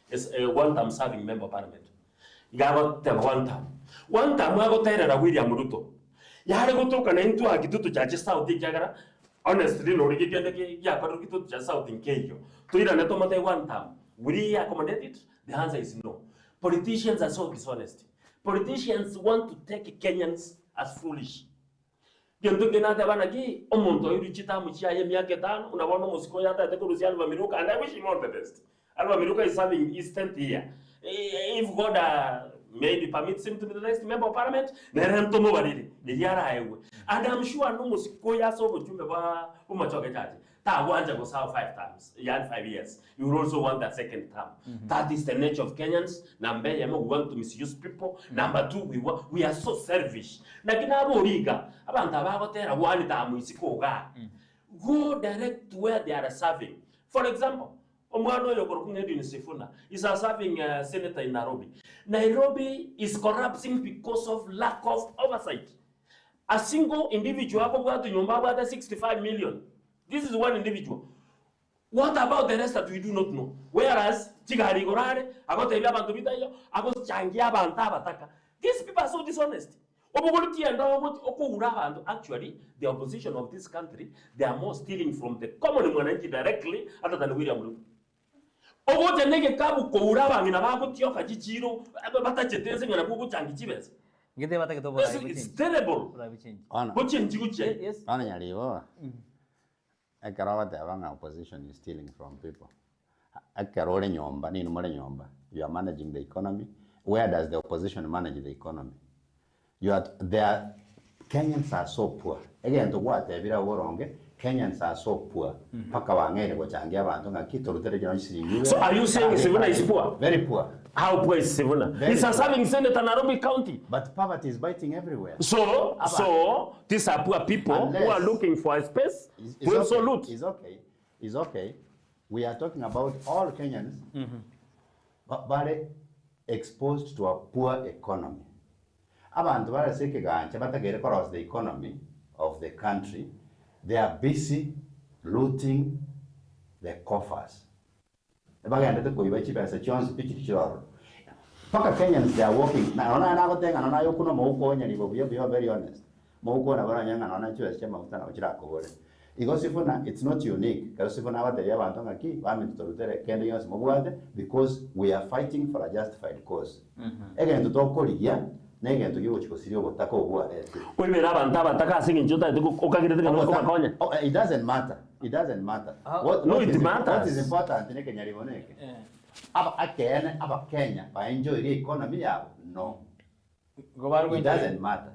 Is a one-time serving member of parliament. Got one time. One time we got William Ruto. Yare go to into a Gitu to South Jagara. honestly no rigigende ke ya kwa kitu cha South in Kenya tuira na tomate one time will he accommodate it? The answer is no. Politicians are so dishonest. Politicians want to take Kenyans as foolish. Gento genata bana ki omonto yuri chitamu chia ye miaka 5 unaona musiko yata atekurusia Alva Miruka, and I wish him all the best. Alva Miruka is serving his 10th year. If God maybe permits him to be the next member of parliament, nerento mo barili yara ewe. And I'm sure no musiko ya so bojume ba umachoke chaji. Ta wanja go serve 5 times, 5 years. You will also want that second term. That is the nature of Kenyans. Number one, we want to misuse people. Number two, we are so selfish. Nakina aboriga, abantu abagotera one time isikoga. Go direct to where they are serving. For example, Omwano Yokorukungedi Sifuna is serving a senator in Nairobi. Nairobi is corrupting because of lack of oversight. A single individual got to Nyumba 65 million. This is one individual. What about the rest that we do not know? Whereas, Chigari Gorare, I got a Yabantumita, I got Changia Bantabataka. These people are so dishonest. And actually, the opposition of this country, they are more stealing from the common humanity directly other than William Ruto. It's terrible. Opposition is stealing from people. You are managing the economy. Where does the opposition manage the economy? Kenyans are so poor. Again, to what Kenyans are so poor. So are you saying Sivuna is poor? Very poor. How poor is Sivuna? He's a serving senator in Nairobi County. But poverty is biting everywhere. So these are poor people who are looking for a space to also loot. It's okay. We are talking about all Kenyans, but exposed to a poor economy. Abantu barasekeganje batagere across the economy of the country. They are busy looting the coffers. Baganda to kuiba chipesa chonse pichichoro. Paka Kenyans, they are working. Na yokuno mauko nya libo be very honest. Mauko na bara nyanga na chwe chema utana uchira kobole. It's not unique. Because we are fighting for a justified cause. Again, to talk it doesn't matter. It doesn't matter. What is important Kenya enjoy the economy? No. It doesn't matter.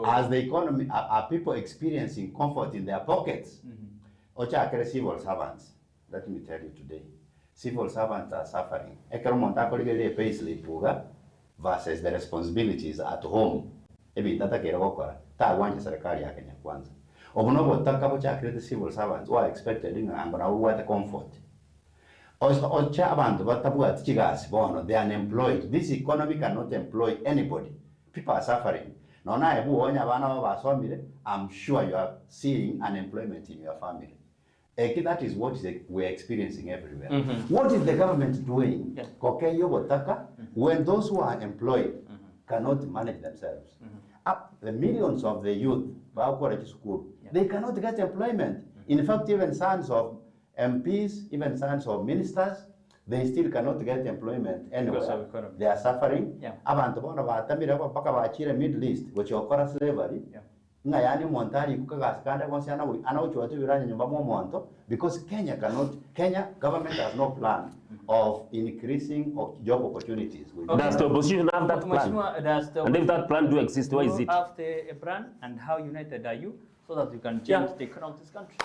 As the economy, are people experiencing comfort in their pockets? Civil servants, let me tell you today, civil servants are suffering. Versus the responsibilities at home. Civil servants who are expected in comfort. They are unemployed. This economy cannot employ anybody. People are suffering. I'm sure you are seeing unemployment in your family. That is what we're experiencing everywhere. What is the government doing? When those who are employed cannot manage themselves. The millions of the youth, they cannot get employment. In fact, even sons of MPs, even sons of ministers, they still cannot get employment anywhere. They are suffering. Middle East, which occur slavery. Because Kenya government has no plan of increasing job opportunities. Does the opposition have that plan? And if that plan do exist, why is it? Have a plan, and how united are you so that you can change the economy of this country?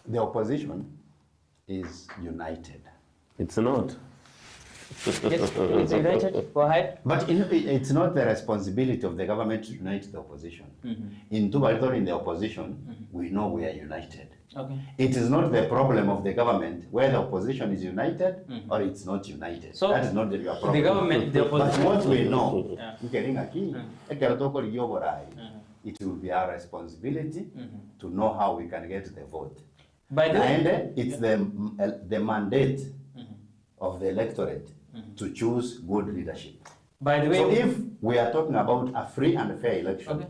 The opposition is united. It's not. It's united. Go ahead. But it's not the responsibility of the government to unite the opposition. In the opposition, we know we are united. Okay. It is not the problem of the government whether the opposition is united or it's not united. So that is not your problem. The government, the opposition. But what we know, it will be our responsibility to know how we can get the vote. And it's the mandate of the electorate to choose good leadership. By the way, so if we are talking about a free and fair election,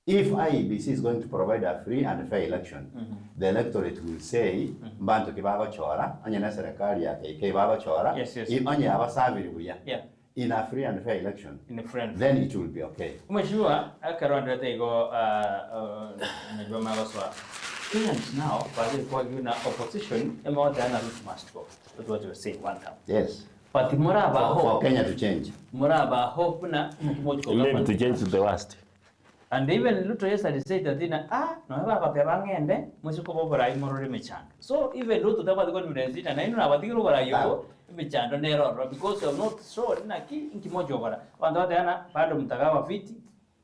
If IEBC is going to provide a free and fair election, the electorate will say, Mbantu kibago chora, anye na serikali ya KK bago chora, anye abasaviri buya. In a free and fair election, then it will be okay. Umejua akaranda tego najua magoswa. Kenyans now, but kwa given opposition, about the route must go. That's what you were saying one time. Yes. But Moraba for Kenya to change. Moraba hope na maybe to change to the worst. And even Luto yesterday said that no haba kapebangende musiko bobora imorore mechanga. So even Luto dapat confidence ina na ino na batigiro bara yo mechando nero because you have not shown na ki nkimojo bara. Wanda wata bado mtagawa fiti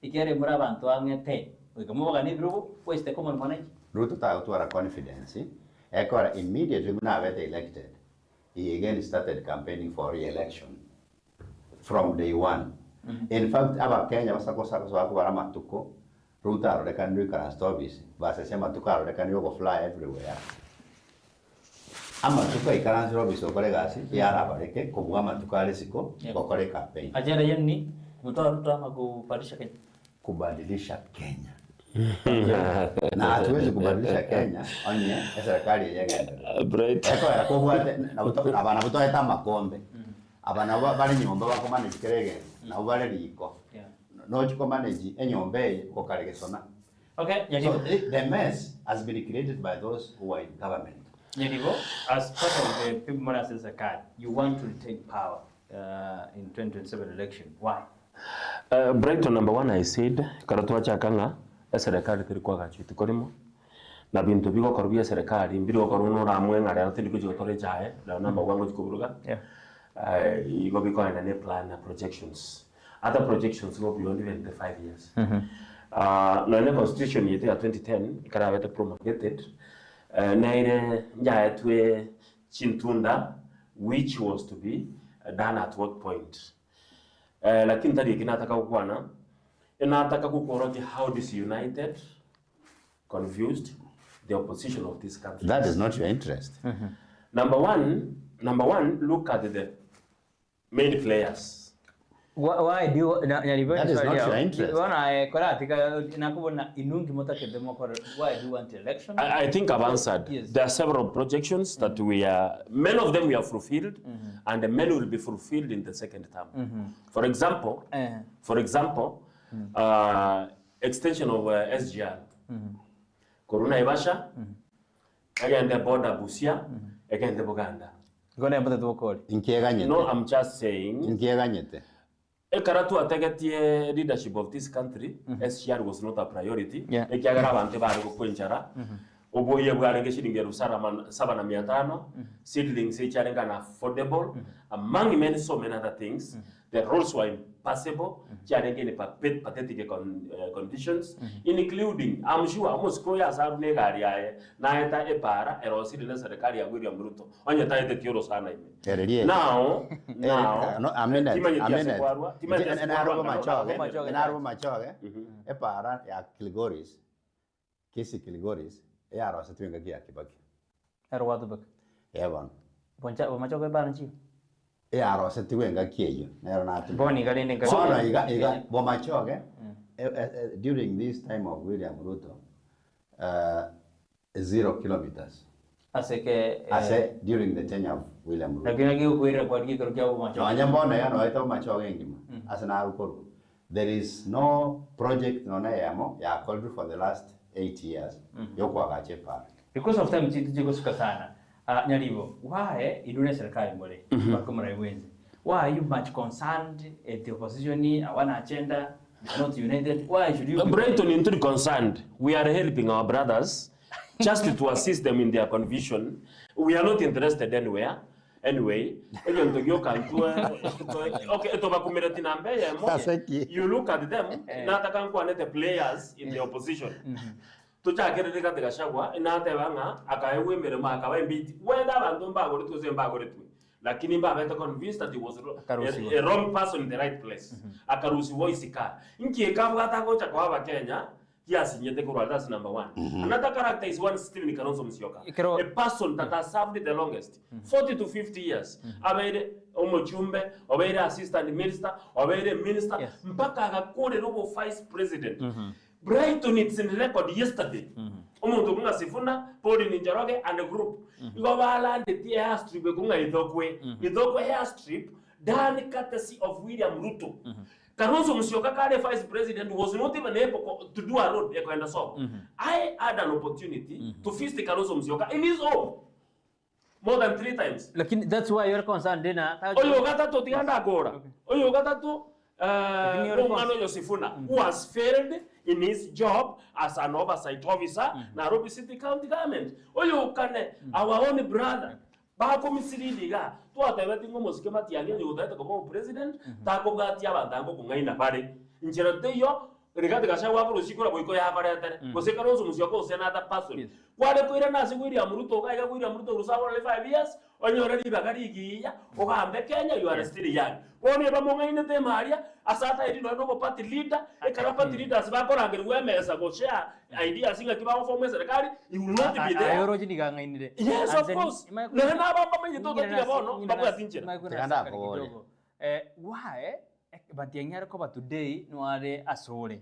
ikere mura bantu angete. Ukamuga ni grupo pues te como manage. Ruto ta autora confidence. Ekora immediately when I was elected, he again started campaigning for re-election from day one. In fact, aba Kenya basakosa kwa bara matuko. Ruto arodekan ndio karastobis. Basa sema matuko arodekan yo go fly everywhere. Ama tuko ikaranzi robis okore gasi yara bareke kubuga matuko alesiko okore campaign. Ajenda yeni mtoa Ruto ama kubadilisha Kenya. Kubadilisha Kenya. Na hatuwezi kubadilisha Kenya onye serikali yegenda. Eko ya kubwate na abana butoeta makombe. Abana bali nyomba bako manage kerege na ubale liko. No chiko manage enyombe ko karegesona. Okay, so the mess has been created by those who are in government. Nyanivo, as part of the people Morales Zakat, you want to retain power in 2027 election. Why? Brighton, number one, I said, karatuwa chakanga, serikali tulikuwa gachitu korimo. Na bintu bigo korubia serikali, mbiri okoruno ramwe ngare atili kujotore chae, na number one kujukuruga. Igo biko ina plan na projections. Other projections go beyond even the 5 years. Na ina constitution yete ya 2010 ikarawete promulgated. Na ile njae tuwe chintunda, which was to be done at what point. Lakini tadi kinataka kukwana, inataka kukoroji how disunited, confused, the opposition of this country. That is not your interest. Number one, look at the main players. Why do you? That is not your interest. Why do you want election? I think I've answered. Yes. There are several projections that many of them we have fulfilled, and many will be fulfilled in the second term. For example, extension of SGR. Corona Ibasha, again the border Busia, again the Buganda. No, I'm just saying. Ekaratu ategetie leadership of this country, SGR was not a priority. Ekiagara bante bari kukwenchara. Oboye bwarenge shilingi 7,500. Seedlings echarenga na affordable. Among so many other things, the roads were impassable. Charenge in pathetic conditions, including, I'm sure, almost Koya Sarune Garia, Naeta Epara, and also the Secretary of William Ruto. On your title, Kyoros Ana. Now, a minute. And I roll my chog, Epara, Kilgoris, Kisi Kilgoris, Earo Satringa Giakibaki. Erwadabak. Evan. Poncha, Machoga Banchi. Earo Satringa Kio, Neronat. Bonnie Galini. So, you got Bomachog, during this time of William Ruto, 0 kilometers. I say during the tenure of William Ruto. There is no project on Ayamo, called for the last 8 years. Because of time, why why are you much concerned at the opposition, one agenda, not united? Why should you? Brighton into concerned. We are helping our brothers. Just to assist them in their conviction. We are not interested anywhere. Anyway, you look at them, the players in the opposition. To check the Gashagwa, and not a women, whether I don't buy what was embargoed. Lakini Mbaba convinced that he was a wrong person in the right place. Akarusi voice car. Inki Kavata go to Kenya. Yes, that's number one. Another character is one Stephen Kalonzo Musyoka. A person that has served the longest, 40 to 50 years. Obeyed Omochumbe, obeyed assistant minister, obeyed minister, mpaka akakode robo vice president. Brighton it's in record yesterday. Umuntu kunga Sifuna, Pauline Njoroge and a group. Igo balande tie airstrip kunga Ithokwe. Ithokwe airstrip done courtesy of William Ruto. Kalonzo Musyoka kale vice president was not even able to do a road ekwenda so. I had an opportunity to feast Kalonzo Musyoka in his home more than 3 times. Lakini that's why you're concerned dena. Oyo gatatu tianda agora. Oyo gatatu Romano Yosifuna who has failed in his job as an oversight officer Nairobi City County Government. Oyo kane our own brother bako misiridiga twatebeti ngo musike matiange nyuthete como president tako gati abantango kungaina bare injira teyo rigate gashawa buru sikura boiko ya barete musika Kalonzo Musyoka usenata person kwale kwira nasi William Ruto kaiga William Ruto rusawo le 5 years onyora libagari igiya ogambe Kenya you are still young woni bamongaine te maria asata iri no party leader ekara party leaders bakorangirwe mesa go share ideas inga kibaho for serikali you will not be there ayoro jini gangainire yes of course na baba menye to tiga bono babuya tinjira why batianyaro ko today no are asore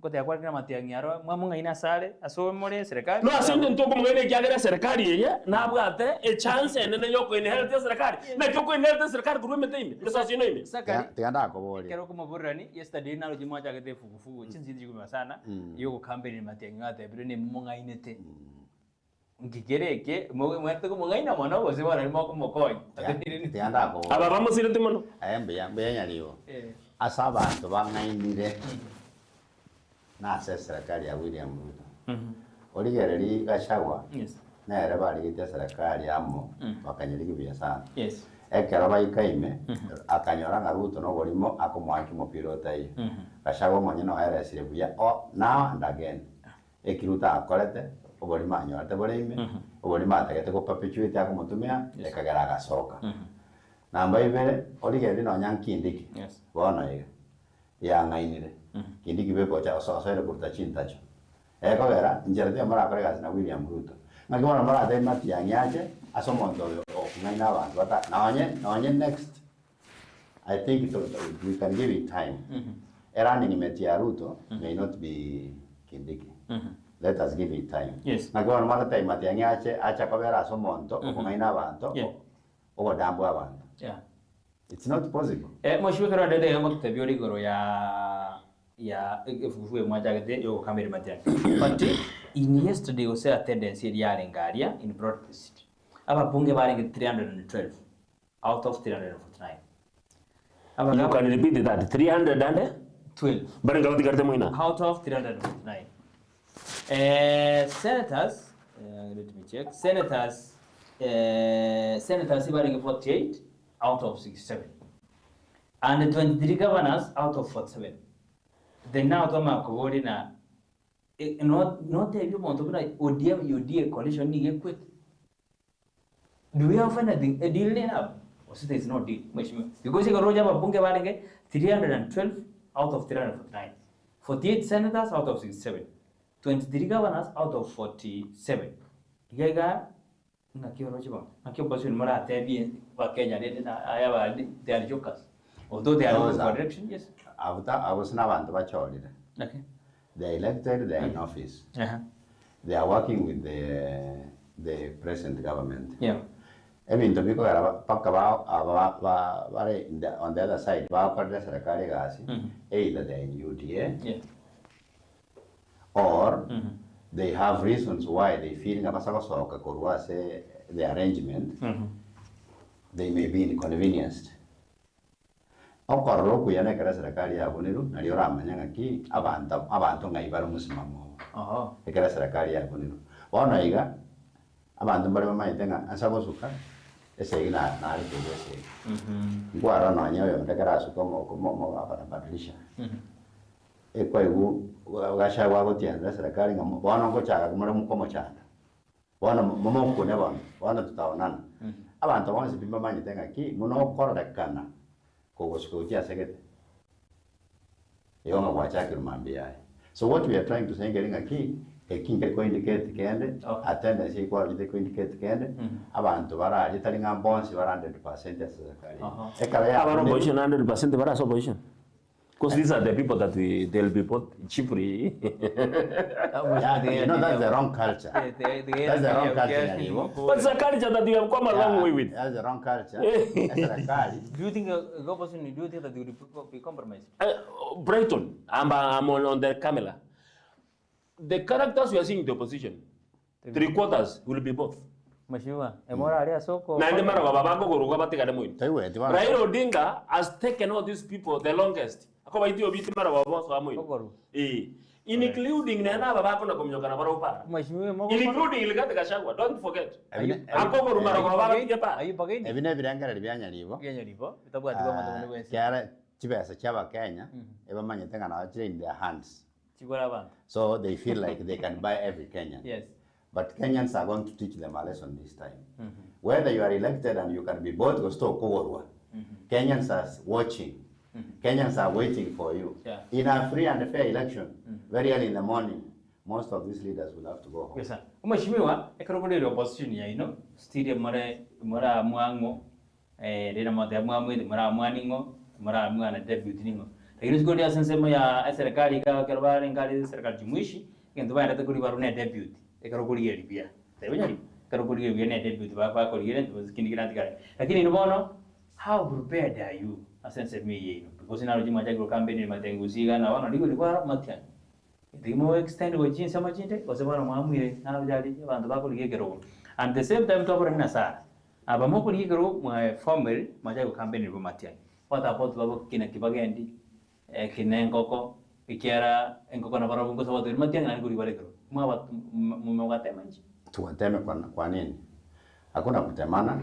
kote yakwa kina matianyaro mwamunga ina sale aso more serikali no asinde ntoko mwene kyagera serikali yeye na bwate a chance ene yoko inherit serikali na kyoko inherit serikali kurume tembe ndasa sino ime sakari tianda ko bole kero kuma burani yesterday nalo jimwa chagete fugufugu chinzi jiguma sana yoko campaign matianyaro ate bire munga inete ngigereke mwete ko munga ina mono bose bana mo ko mokoi tianda ko aba bamusire timono ayembe yanyaliwo asabantu bangaindire na serikali ya William Ruto. Oligereri Gachagua. Yes. na era barigite serikali amo bakanyirigi biasana yes ekero baikaime akanyora nga Ruto no bolimo akomwaki mupira otai Gachagua monyene wa RS buya o now and again ekiruta akorete obolima anyorate bolime obolima atagete ko perpetuate akomutumia ekagera agasoka namba ibere oligeri no nyankindiki yes bona iga ya ngainire kindiki beko cha ososere kurta chintacho ekogera njerete mara korega na William Ruto ngakibona mara de matia nyache asomondo o ngaina abantu bata naonye next I think we can give it time running metia Ruto may not be kindiki let us give it time yes ngakibona mara de matia nyache acha kobera asomondo o ngaina abantu o dambo abantu yeah it's not possible moshibikira ndende yango tutebyori goro ya efufuwe mwajagete yo kamera matya but in yesterday was a tendency ya lengaria in broadcast ababunge barenga 312 out of 349 you can repeat that 312 barenga utikarte moina out of 349 senators let me check senators barenga 48 out of 67 and 23 governors out of 47 then now toma kogori na not every month of ODM UDA coalition ni get do we have anything a deal now or there is no deal because you roja bunge barenge 312 out of 349 48 senators out of 67 23 governors out of 47 igega ngakio roja ba ngakio basu ni mara tebi wa Kenya na aya they are jokers although they are not for election yes I was not abantu bacholire. Okay. They are elected, they are in office. They are working with the present government. Yeah. I mean, to be on the other side, either they are in UDA or they have reasons why they feel the arrangement. They may be inconvenienced. Okorro kuyana kera serikali ya Buniru na liora amanya ki abantu ngaibara musimamo ekera serikali ya Buniru bona iga abantu bari bamaitenga asabo suka ese ina na ali kugese ngwara no nyayo ndekera suka mo abadilisha ekwa igu Gachagua gotienda serikali ngamo bona ngo chaka kumara mukomo chanda bona momo kune bona tutaonana abantu bonse bimba manyitenga ki muno korodekana Kogoskotia second. Yonga wachaki mambia. So what we are trying to say getting a key ko indicate kende attendance equal ko indicate kende abantu bara telling bonds 100% as serikali. Ekara ya opposition 100% bara opposition. Because these are the people that they'll be bought cheaply. That's the wrong culture. That's the wrong culture. What's the culture that you have come a long way with? That's the wrong culture. Do you think that they will be compromised? Brighton, I'm on the camera. The characters we are seeing in the opposition, 3/4 will be both. Mheshimiwa, emora alia soko. Na ndemara baba bako kuruga batika demo. Raila Odinga has taken all these people the longest. Akoba itio biti mara baba so amoyo. Including na baba ko na komnyoka na bara upara. Mheshimiwa, including Ligati Gachagua, don't forget. Akoba rumara baba batika pa. Ayu bageni. Ebine biranga byanya libo. Byanya libo. Bitabu atiba matomone wensi. Kyara chibesa kyaba Kenya eba manyetenga na wachire in their hands. Chigora. So they feel like they can buy every Kenyan. Yes. But Kenyans are going to teach them a lesson this time. Whether you are elected and you can be bought or still Kenyans are watching. Kenyans are waiting for you. Yeah. In a free and fair election, very early in the morning, most of these leaders will have to go home. Yes, sir. Mheshimiwa, ekarogole opposition ya stili mora mwango rena mate mwango mora mwaningo mora mwana debut ningo. Lakini sikodi ya sensemo ya serikali ka kerwale ngali serikali jumuishi ngendo baada tukuli barune debut. Ekarogole libia. Tebenya ekarogole libia ne debut ba ko ligere kindi kirantikare. Lakini nibono how prepared are you asense me yino because inalo jima jago campaign matengusiga na wana ligo libara matya. Dimo extend go jinsi amachinte kwa sababu mwamwire na bajali abantu bako ligegero. And the same time to na sara. Aba moko ligegero mwa formal majago campaign ro matya. Wata pot babo kina kibagendi kinengoko ikiara engoko na barabu ngoso watu matya na nguri balegero. Mwa mwagate manji. Tuwateme kwa nini? Hakuna kutemana.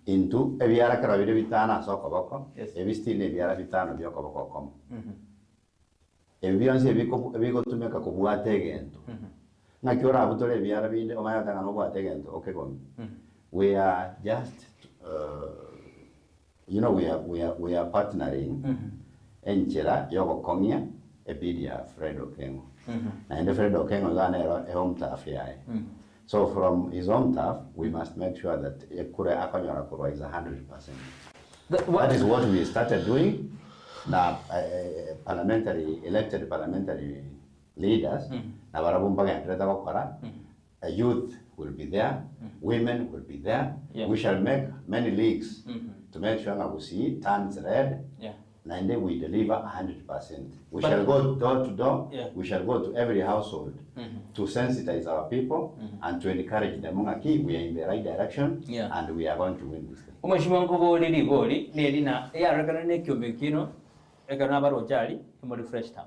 Into ebyara karabire bitana soko bako. Ebistine ebyara bitano byoko bako komo. Ebiyonse biko tumeka kubwate gento. Na kiora abutore byara binde omaya tanga no bwate gento okay komi. We are just we are partnering enchera yoko kongya ebidia Fred Okengo. Na ende Fred Okengo zanero home turf yae. So from his own turf we must make sure that ekure akonyora kurwa is 100%. That is what we started doing. Now, elected parliamentary leaders, youth will be there, women will be there. Yeah. We shall make many leagues to make sure that we see turns red. Yeah. And then we deliver 100%. We shall go door to door. Yeah. We shall go to every household to sensitize our people and to encourage them. We are in the right direction, and we are going to win this thing. Mheshimiwa Nkobo lili goli nelina yarakana ne kyombekino ekana barojali muri fresh town.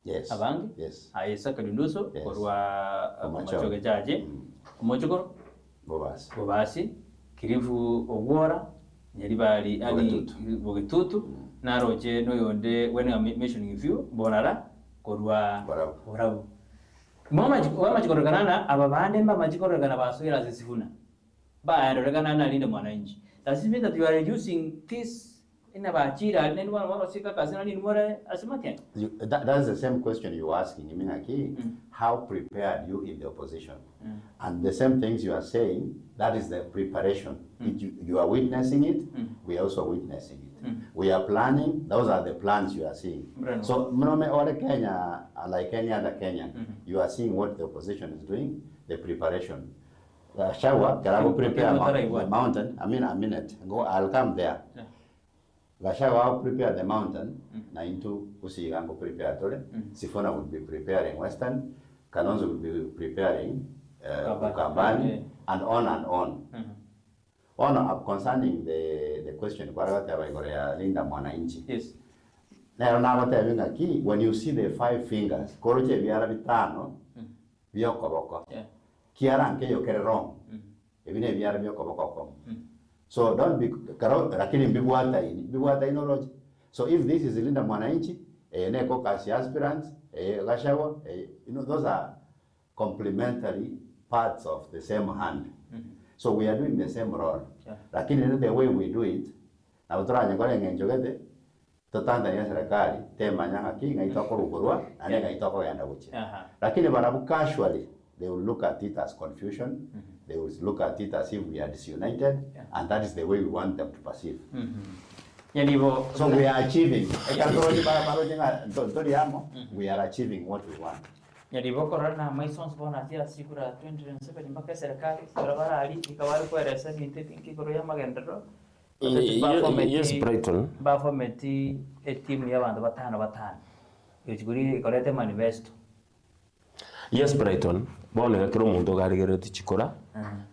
Yes. Abangi? Yes. Ayesa kalunduso korwa machoge jaje. Mochokoro? Bobasi. Kirifu ogwora nyaribali ani bogitutu naroje no yonde when I'm mentioning you bonara korwa borabu. Mama machikorogana ababande mba machikorogana basubira zisifuna. Ba ndorogana na linde mwananchi. Does it mean that you are reducing this in about Chira and then one sika kasina ni more asimatia? That's the same question you are asking. I mean, how prepared you in the opposition? And the same things you are saying, that is the preparation. You are witnessing it, we are also witnessing it. We are planning, those are the plans you are seeing. So, or Kenya, like any other Kenyan, you are seeing what the opposition is doing, the preparation. Shower, can prepare the mountain? I mean, a minute. I'll come there. Gashawa will prepare the mountain. Na into Usigango prepare tole. Sifuna will be preparing Western. Kalonzo will be preparing Ukambani, and on and on. On concerning the question, Linda Mwananchi. Yes. When you see the 5 fingers, Koroche Viara Vitano, Viokoboko. Kiaran ke yo kere wrong. Ebine biara biyo koboko. So don't be lakini bibuata inology. So if this is Linda Mwananchi, neko kasi aspirants, Gashawa, those are complementary parts of the same hand. So we are doing the same role. Lakini the way we do it, na utoranya kore ngenjogede, totanda ya serikali, tema nyanga kinga itoko rukurwa, anega itoko yanda uchi. Lakini barabu casually, they will look at it as confusion. They will look at it as if we are disunited, and that is the way we want them to perceive. Yanibo. So we are achieving. We are achieving what we want. Yanibo corona maisons bona tia sikura 2027 mpaka serikali barabara ali ikawali kwa resa ni thinki koroya magendero. Yes, Brighton. Bafometi team y'abantu batano. Yachiguri korete manifesto. Yes, Brighton. Bona kiro muntu garigero tichikora.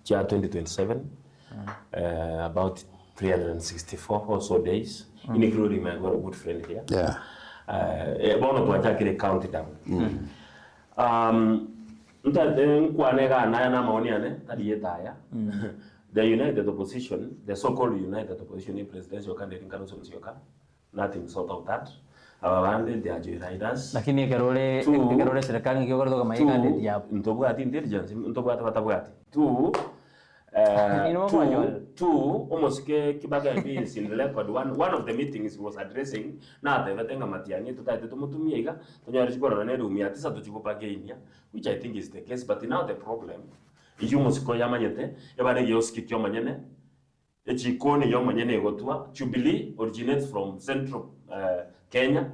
Cha 2027. About 364 or so days, including my very good friend here. Yeah. Bona tuachakire count down. Nkwanega na maoni ane tadi Etaya. The united opposition, the so-called united opposition in presidential candidate in Karuso Nsioka, nothing sort of that. Ababande they are joyriders. Lakini kerole serikali ngiyokora toka maika ndeti yapo. Ntobwati intelligence, ntobwati batabwati. Two, almost Kibaka is in the record. One of the meetings was addressing na tevetenga matiangi tutaite tumutumiega tonyarishikora na nerumia tisa tuchikupagenia, which I think is the case. But now the problem is you must koya manyete ebare yoski kyo manyene echikoni yo manyene gotua. Jubilee originates from central Kenya,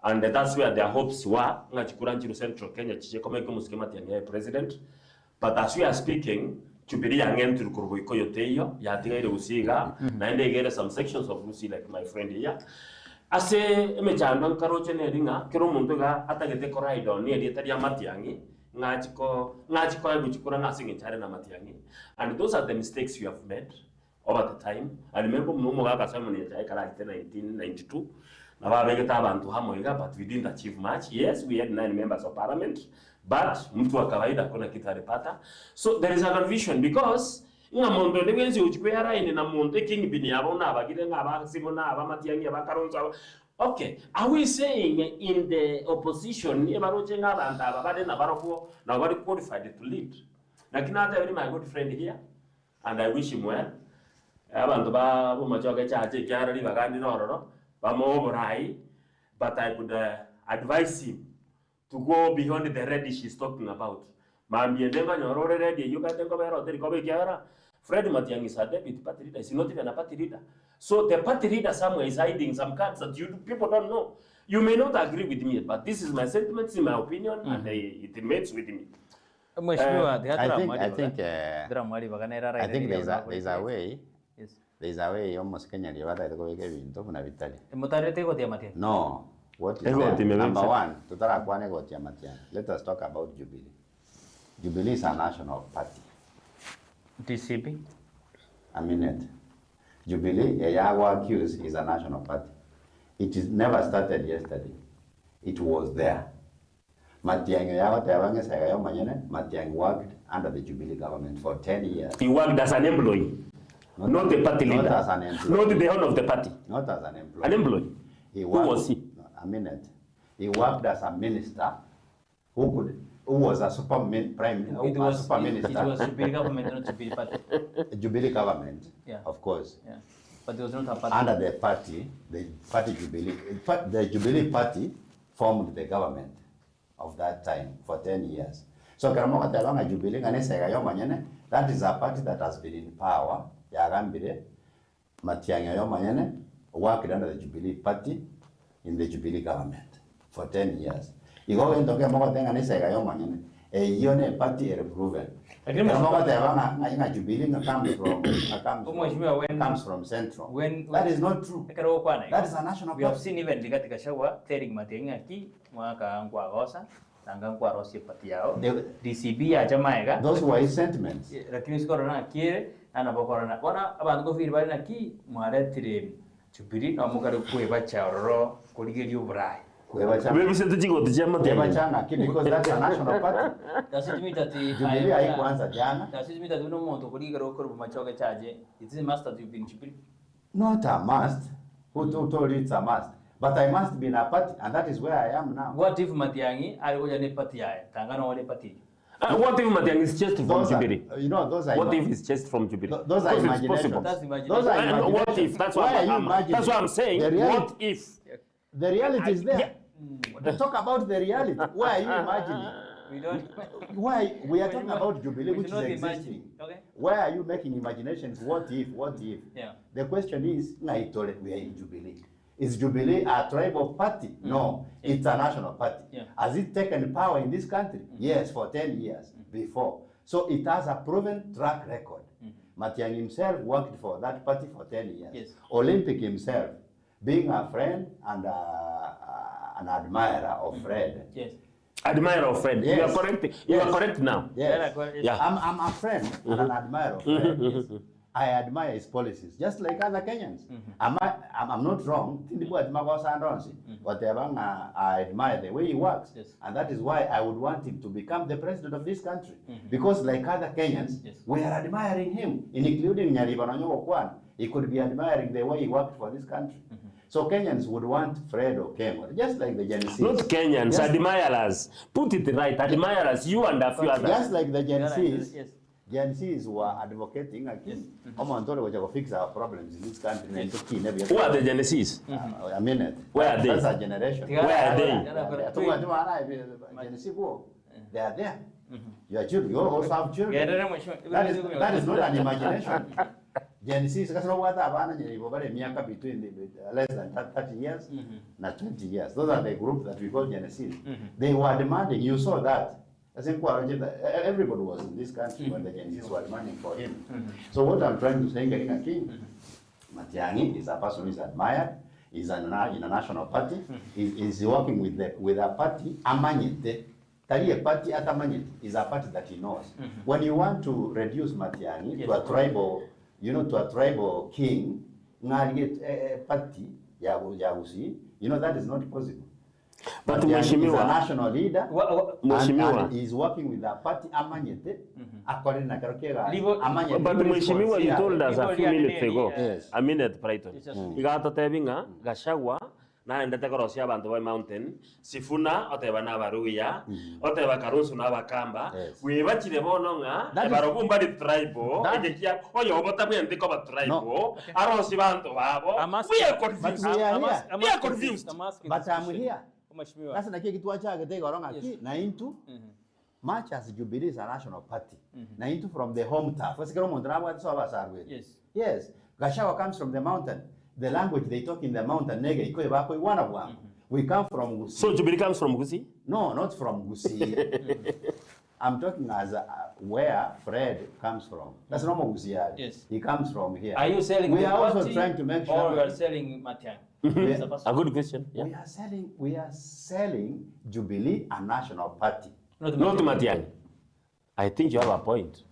and that's where their hopes were. Ngachikura nchiru central Kenya chiche kama iko muskema tiangi president. But as we are speaking, Jubilee angen to Kurbuiko Yoteyo, Yatiga Usiga, Nande get some sections of Lucy like my friend here. I say, Mechandon Karochen Edinga, Keromuntuga, Atagate Corridor near the Italia Matiangi, Nachiko, Wichikura Nassing in China Matiangi. And those are the mistakes you have made over the time. I remember Mumoga ceremony in 1992. But we didn't achieve much. Yes, we had 9 members of parliament, but mtu wa kawaida kuna kitu alipata. So there is a confusion because nga mondo ndenzi uchikwera ine na mondo king bini yabo na abagire nga abasibo na abamatiyangi abakaronza. Okay, are we saying in the opposition ebaroche nga abantu abade na baroko na bari qualified to lead? Lakini hata very my good friend here, and I wish him well. Abantu ba bumachoke chache kyara li bagandi nororo. But I would advise him to go beyond the reddish he's talking about. Fred Matiang'i is a deputy party leader. He's not even a party leader. So the party leader somewhere is hiding some cards that people don't know. You may not agree with me, but this is my sentiments, in my opinion, and it remains with me. I think there's a way. Yes. There's a way almost Kenya Livada to go again to Vitali. No. What is that? Number one, to Tarakwane got Yamatian. Let us talk about Jubilee. Jubilee is a national party. DCP? A minute. Jubilee, Yawa accused, is a national party. It is never started yesterday. It was there. Matiang worked under the Jubilee government for 10 years. He worked as an employee. Not the party leader. Not as an employee. Not the head of the party. Not as an employee. An employee. Who was he? A minute. He worked as a minister who was a super minister. It was Jubilee government, not Jubilee party. Jubilee government, yeah. Of course. Yeah. But there was not a party. Under the party Jubilee, the Jubilee party formed the government of that time for 10 years. So Jubilee, that is a party that has been in power. Yagambire Matiang'i Manyene worked under the Jubilee party in the Jubilee government for 10 years. You go into Manyene, a union party proven. Jubilee comes from Central. That is not true. That is a national party. We have seen even Ligatika Shawa telling Matiang'i Mwaka Angwagosa. DCB ajamaega those were his sentiments. Lakini sikorona kire anabokorana wana abantu go firi bari naki mwaretire Jubilee no mugari kweba chaororo kuligerio burai kweba chama wewe mse tujigo tujama kweba chama because that's a national party. Does it mean that Jubilee haikuanza jana? Does it mean that uno muntu kuligero kuru machoke chaje it is must that you been Jubilee? Not a must. Who told you it's a must? But I must be in a party, and that is where I am now. What if Matiang'i alikuja ni party yake? Tangana wale party. What if Matiang'i is just from Jubilee? Those are. What if it's just from Jubilee? Those are imaginations. That's imagination. Those are imaginations. What if? That's what I'm saying. What if? The reality is there. Talk about the reality. Why are you imagining? We don't. Why? We are talking about Jubilee, We which is should not existing. imagine. Okay. Why are you making imaginations? What if? What if? Yeah. The question is, we are in Jubilee. Is Jubilee a tribal party? No, it's a national party. Yeah. Has it taken power in this country? Yes, for 10 years before. So it has a proven track record. Matiang'i himself worked for that party for 10 years. Yes. Olympic himself, being a friend and an admirer of Fred. Yes. Admirer of Fred. Yes. You are correct. You are correct now. Yes. Yeah. I'm a friend and an admirer of Fred. Yes. I admire his policies, just like other Kenyans. I'm not wrong. Whatever, I admire the way he works. Yes. And that is why I would want him to become the president of this country. Because like other Kenyans, Yes. we are admiring him, including Nyariba Nanyoko Kwan. He could be admiring the way he worked for this country. So Kenyans would want Fred Okengo, just like the Gen Zs. Not Kenyans, Just- admirers. Put it right, admirers, you and a few others. Just like the Gen Zs. Yes. Gen Zs were advocating against to fix our problems in this country. Who are the Genesis? A minute. Where are they? That's our generation. Where are they? They are there. Your children, you also have children. That is not an imagination. Gen Zs, that's not what I've between less than 30 years and 20 years. Those are the group that we call Gen Zs. They were demanding, you saw that. I think everybody was in this country when the Gen Zs were demanding for him. So what I'm trying to say, Matiang'i is a person who is admired, is in a national party, is working with a party, Amanyete. Tari party at Amanyete is a party that he knows. When you want to reduce Matiang'i to a tribal, to a tribal king, party, that is not possible. But Matiang'i is a national leader, Mheshimiwa. and he is working with a party Amanyete, according to Karokega. But Mheshimiwa, you told us a few minutes ago, Yes. a minute, Brighton. Igato tebinga, Gashagwa, na endete korosia abantu by mountain, Sifuna, oteba na baruya, oteba Karusu na bakamba, wibachire bono nga, ebarogumba di tribal, ejekia, oyo obota bwente ko ba tribal, arosi bantu babo. We are confused. We are confused. But I'm here. That's the key to watch na into much as Jubilee is a national party. Na into from the home turf. Yes. Yes. Gashawa comes from the mountain. The language they talk in the mountain, we come from Gusii. So Jubilee comes from Gusii? No, not from Gusii. I'm talking as where Fred comes from. That's not Gusii. Yes. He comes from here. Are you selling we the are party also trying to make sure or you are selling Matiang'i? A good question. Yeah. We are selling Jubilee a national party. Not Matiang'i. I think you have a point.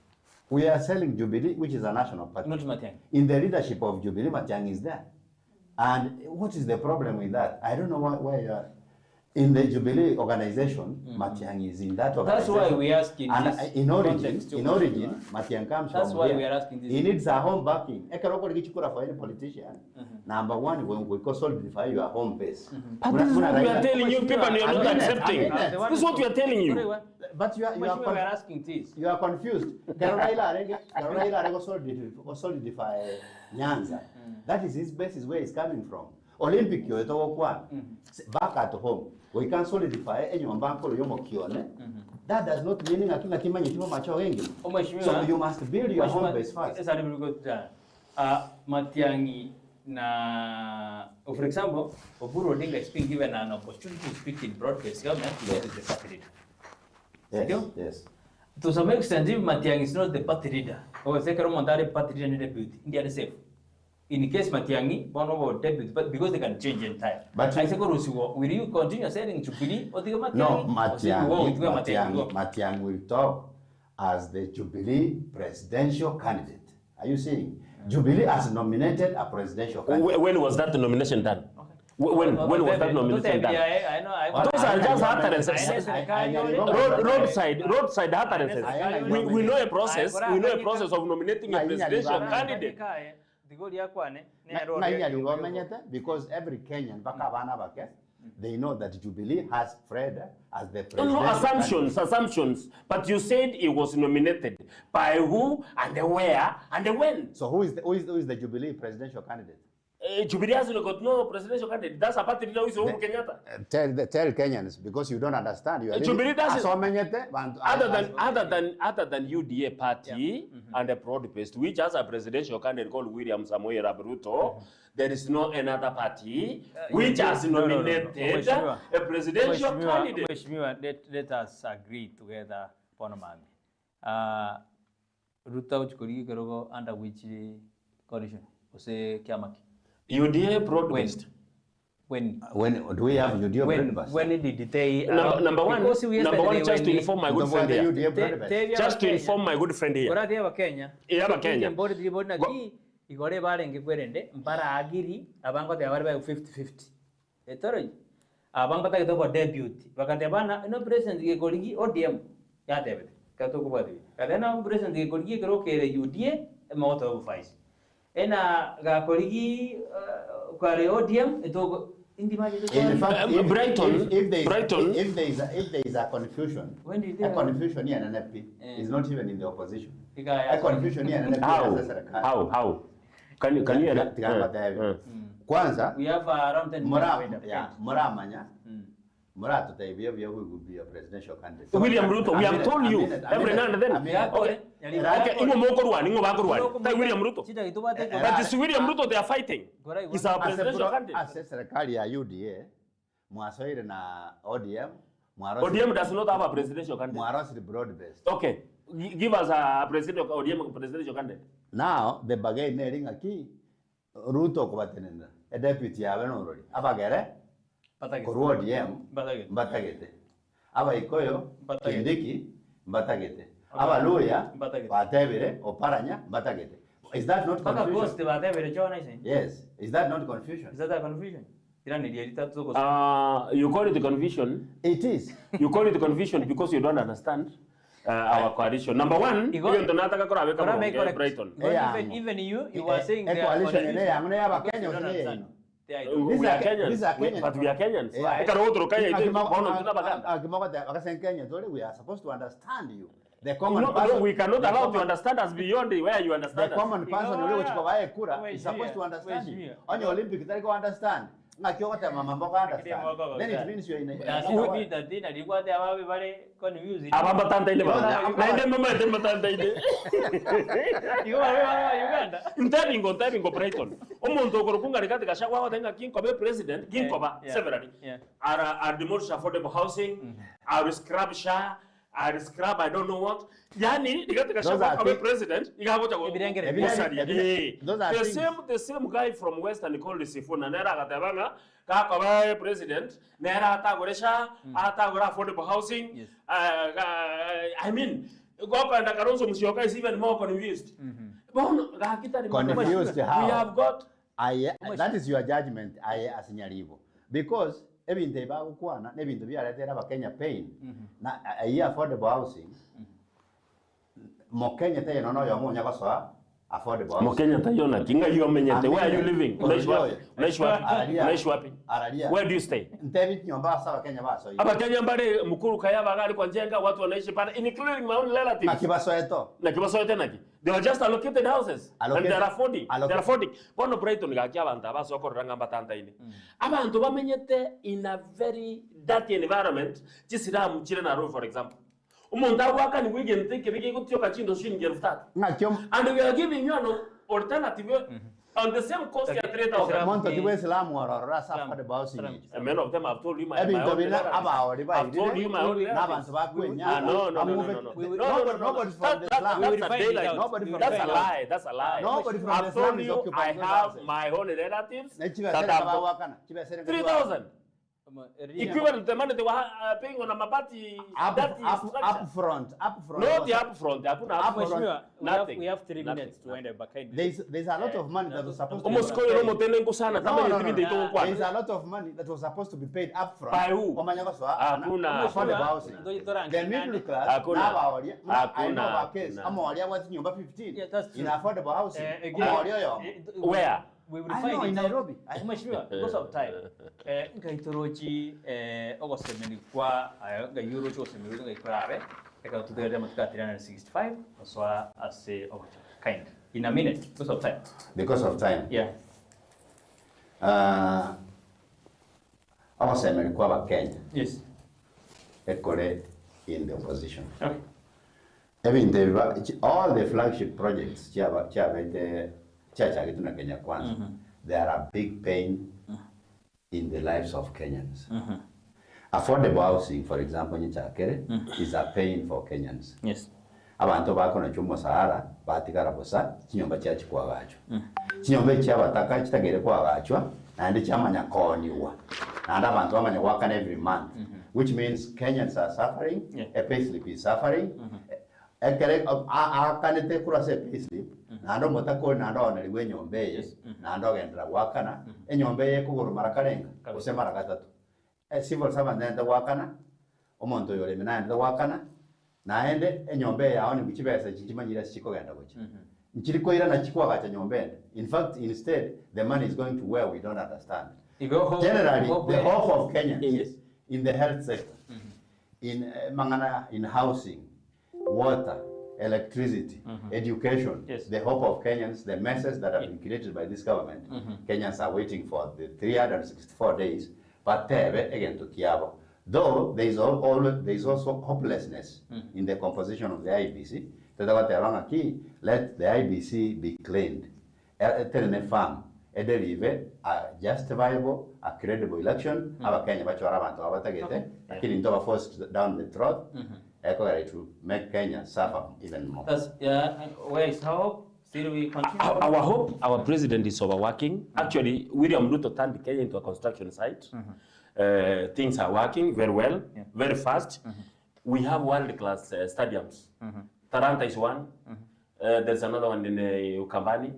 We are selling Jubilee, which is a national party. Not Matiang'i. In the leadership of Jubilee, Matiang'i is there. And what is the problem with that? I don't know why you are. In the Jubilee organization, Matiang'i is in that organization. That's why we ask in and this in origin, context, Matiang'i comes That's from why here. we are asking this. He needs a home backing. For any politician. Number one, when we solidify your home base. But this is what we are telling you people and you are not accepting. This is what we are telling you. But you are asking this. You are confused. Solidify Nyanza. That is his basis where he's coming from. Olympic back at home. We can solidify that does not mean so you must build your home base first. Matiang'i na, for example, Oburu Odinga is being given an opportunity to speak in broad-based government because he's the party leader. Yes. To some extent, if Matiang'i is not the party leader, or the party leader deputy, India is safe. In case Matiang'i, one of our deputies, but because they can change in time. But I say, will you continue selling Jubilee or the Matiang'i? No, Matiang'i will talk as the Jubilee presidential candidate. Are you seeing? Jubilee has nominated a presidential candidate. When was that nomination done? When was that nomination done? Those are just utterances. Roadside utterances. We know a process. We know a process of nominating a presidential candidate. Because every Kenyan, they know that Jubilee has Fred as the president. No, assumptions. But you said it was nominated by who and the where and the when. So who is the Jubilee presidential candidate? Jubilee has got no presidential candidate. That's a party leader who is Uhuru Kenyatta. Tell Kenyans because you don't understand. You are Jubilee doesn't. Other than UDA party and the broad-based, which has a presidential candidate called William Samoei Arap Ruto, there is no another party which has nominated a presidential candidate. Mheshimiwa, let us agree together, Ponomami. Ruto uchukuri kidogo under which coalition? Ose kiamaki? UDA broad-based. when do we have UDA broad-based? When did they? Number one, just to inform my good friend here. Just to inform my good friend here. Kora dia Kenya. Yeah, Kenya. Mbori dibori na ki igore barenge kwerende mpara agiri abango te abari ba 50-50. Etoro abango ta kitoko debut. Bakate bana no president ke koligi ODM ya debut. Kato ko badi. Kadena president ke koligi kero kere UDA mo to vice. Ena ga koligi kware ODM etoko in fact, if there is a confusion, here in NFP is not even in the opposition. A confusion here in NFP. How? Can you Kwanza, we have around 10 Muramanya. Murato Taibia will be a presidential candidate. William Ruto, we have told you every now and then. Okay. William Ruto. But it's William Ruto they are fighting. He's our presidential candidate. As serikali ya UDA, Mwasoire na ODM. ODM does not have a presidential candidate. Mwarosi broad-based. Okay. Give us a ODM presidential candidate. Now, the bagay nering aki, Ruto kubatenenda. A deputy ya already. Abagere? Kuru ODM, Batagete. Aba Ikoyo, Kindiki, Batagete. Aba Luya, Batevere, or Paranya, Batagete. Is that not confusion? Yes. Is that not confusion? Is that a confusion? You call it confusion? It is. You call it confusion because you don't understand our coalition. Number one, even Brighton. Even you were saying the coalition. We are Kenyans, but we are Kenyans. We are supposed to understand you. The common person, we cannot allow to understand us beyond where you understand the common person is supposed to understand you. On your Olympic, they go understand. Then it means you're in a... I scrub, I don't know what. Yani, the president, the same guy from Western called Sifuna, Nera Gatabanga, Kakawa president, Nera Tagoresha, Atagora affordable housing. I mean, Goka and Karonso Musyoka is even more confused. Confused how? We have got. That is your judgment, as Nyarivo. Because ebintu ebagukwana nebintu byaletera abakenya pain na affordable housing mo Kenya tayo no yomunya kosoa affordable housing mo Kenya tayo na kinga you menyete where are you living Naishwapi where do you stay ntebi nyomba sawa Kenya baso abakenya mbale mukuru kaya bagali kwa njenga watu wanaishi pale including my own relatives na kibasoeto naki they were just allocated houses and they are affording bono Brighton gaki abantu abasokoranga mbatanda ine abantu bamenyete in a very dirty environment chisiramu chire na road for example umuntu agwaka ni wigente kebige gutyoka chindo shinge rufata and we are giving you an alternative on the same cost ya 3,000 monto kiwe Islamu warora safa de housing many of them have told you my own nobody from the Islam that's a lie nobody from the Islam is I have my own relatives that have 3,000 equivalent the money they were paying on a mabati upfront not the upfront nothing we have 3 minutes to end up there's a lot of money that was supposed to there's a lot of money that was supposed to be paid upfront by who the middle class hakuna amoria watu nyumba 15 in affordable housing where we will find in Nairobi. Mheshimiwa, because of time. Ngaitorochi ogosemeni kwa ngayuro chosemeni ngaikorabe. Eka tutagera matka 365 aswa ase ogocha. Kind. In a minute because of time. Because of time. Yeah. abasemeri kwa Bakenya. Yes. Ekore in the opposition. Okay. All the flagship projects Chagituna Kenya Kwanza, they are a big pain in the lives of Kenyans. Affordable housing, for example, is a pain for Kenyans. Yes. Abantu bakona chumo sahara batigara bosa kinyomba cyachi kwa gacho. Kinyomba cy'abataka kitagere kwa gacho and cyamanya koniwa. And abantu bamanya work every month, which means Kenyans are suffering, a payslip is suffering. Ekere akanete kurase payslip nando motako nando oneriwe nyombe nando gendra wakana enyombe ye kuguru marakarenga ose maragatatu civil servant nenda wakana omonto yole nenda wakana naende enyombe yaone bikibesa kikimanyira sikiko genda gochi nkiriko ira na kikwaga cha nyombe. In fact, instead the money is going to where we don't understand. Generally the hope of Kenya is in the health sector, in mangana, in housing, water, electricity, education. The hope of Kenyans, the message that have been created by this government. Kenyans are waiting for the 364 days, but again to Kiabo. Though there is also hopelessness in the composition of the IBC. Let the IBC be cleaned. Farm, a derive, a justifiable, a credible election. Our Kenya forced down the throat. To make Kenya suffer even more. Where is hope? Still we continue? Our hope, our president is overworking. Actually, William Ruto turned Kenya into a construction site. Things are working very well, very fast. We have world-class stadiums. Taranta is one. There's another one in Ukambani.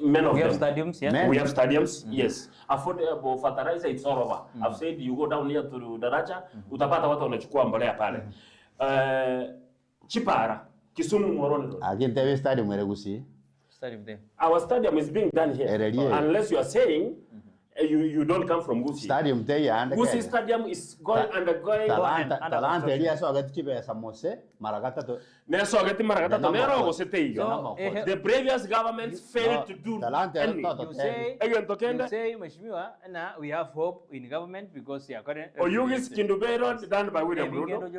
Many of them. Stadiums, yeah? We have stadiums, yes. Affordable fertilizer, it's all over. I've said you go down here to Daraja, utapata watu wanachukua mbolea pale. Chipara, Kisumu Moroni. Again, there is stadium there. Our stadium is being done here. Unless you are saying you don't come from Gusii. Stadium Gusii Stadium is undergoing. Talanta area so agati kibesa mose maragata to. Neso agati maragata to nero gosete iyo. The previous governments failed to do anything. You say Mheshimiwa, na we have hope in government because they are current. Oyugis Kindubero done by William Ruto.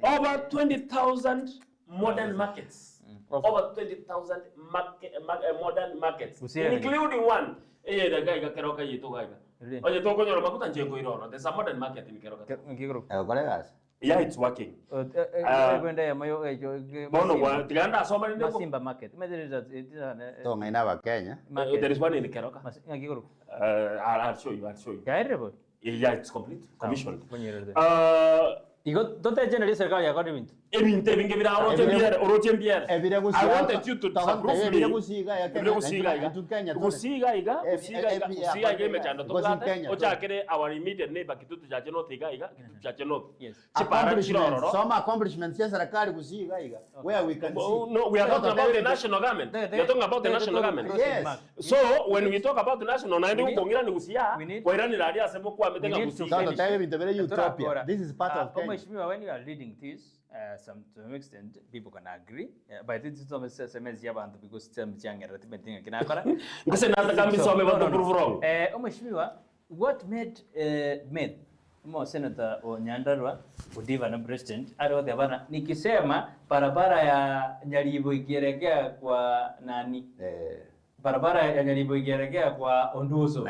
Over 20,000 modern markets. Over 20,000 modern markets, including one. The guy got Keroka Yitoga. There's a modern market in Keroka. Yeah, it's working. Simba market. There is one in Keroka. I'll show you. Yeah, it's complete. Commissioned. I wanted you to disapprove me. Our immediate neighbor some accomplishments where we can see. No, we are talking about the national government. We are talking about the national government. Yes. So when we talk about the national, this is part of Kenya. When you are leading this, to some extent, people can agree. But this is almost a semester because some young what made Senator Onyandarwa Udiva na president aliodhavana nikisema barabara ya Nyalibo ikielekea kwa nani barabara ya Nyalibo ikielekea kwa Onduso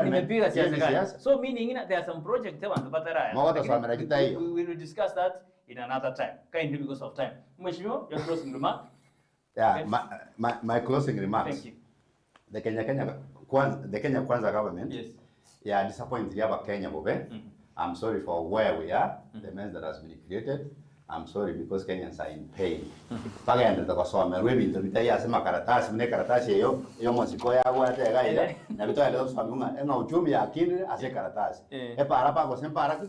nimepiga siasa gani so meaning there are some projects that want to we will discuss that in another time kindly because of time. Mheshimiwa, your closing remark. Yeah, okay. my closing remarks. Thank you. The Kenya Kwanza government. Yes. Yeah, disappointed about Kenya bobe. I'm sorry for where we are, the mess that has been created. I'm sorry because Kenyans are in pain. Paganda tukasoma wewe ndio sema karatasi mne karatasi hiyo mosiko ya wate gaida na vitu leo soma na uchumi ya akili ase karatasi. Epa hapa kwa sempa haraka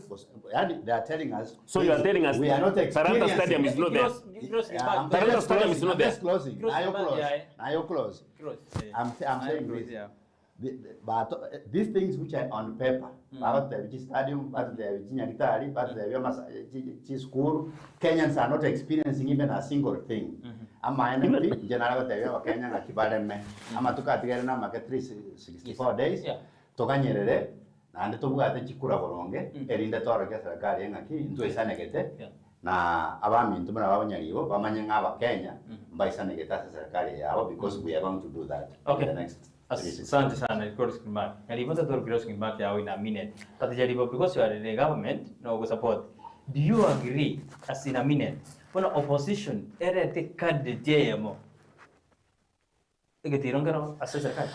yani they are telling us. So you are telling us we are not Taranta Stadium is not there. Taranta Stadium is not there. Closing. Now you close. I'm saying this. But these things which are on paper, about the stadium, about the Nyagitari, about the school, Kenyans are not experiencing even a single thing. amaene mbi njenara gotebia abakenya ng'aki bareme amatuko atigere na make 364 days toganyerere naende tobwate chikura boronge erinde torokia serikali eng'aki ntwaisanegete na abaminto buna babanyaribo bamanye ng'abakenya mbaisanegete ase serikali yabo because we are going to do that in the next. Asante sana Recording Screen. Nalipata tu Recording Screen yao in a minute. But jaribu because you are in the government no go support. Do you agree as in a minute? When opposition erete candidate mo. Egetirongero as serikali.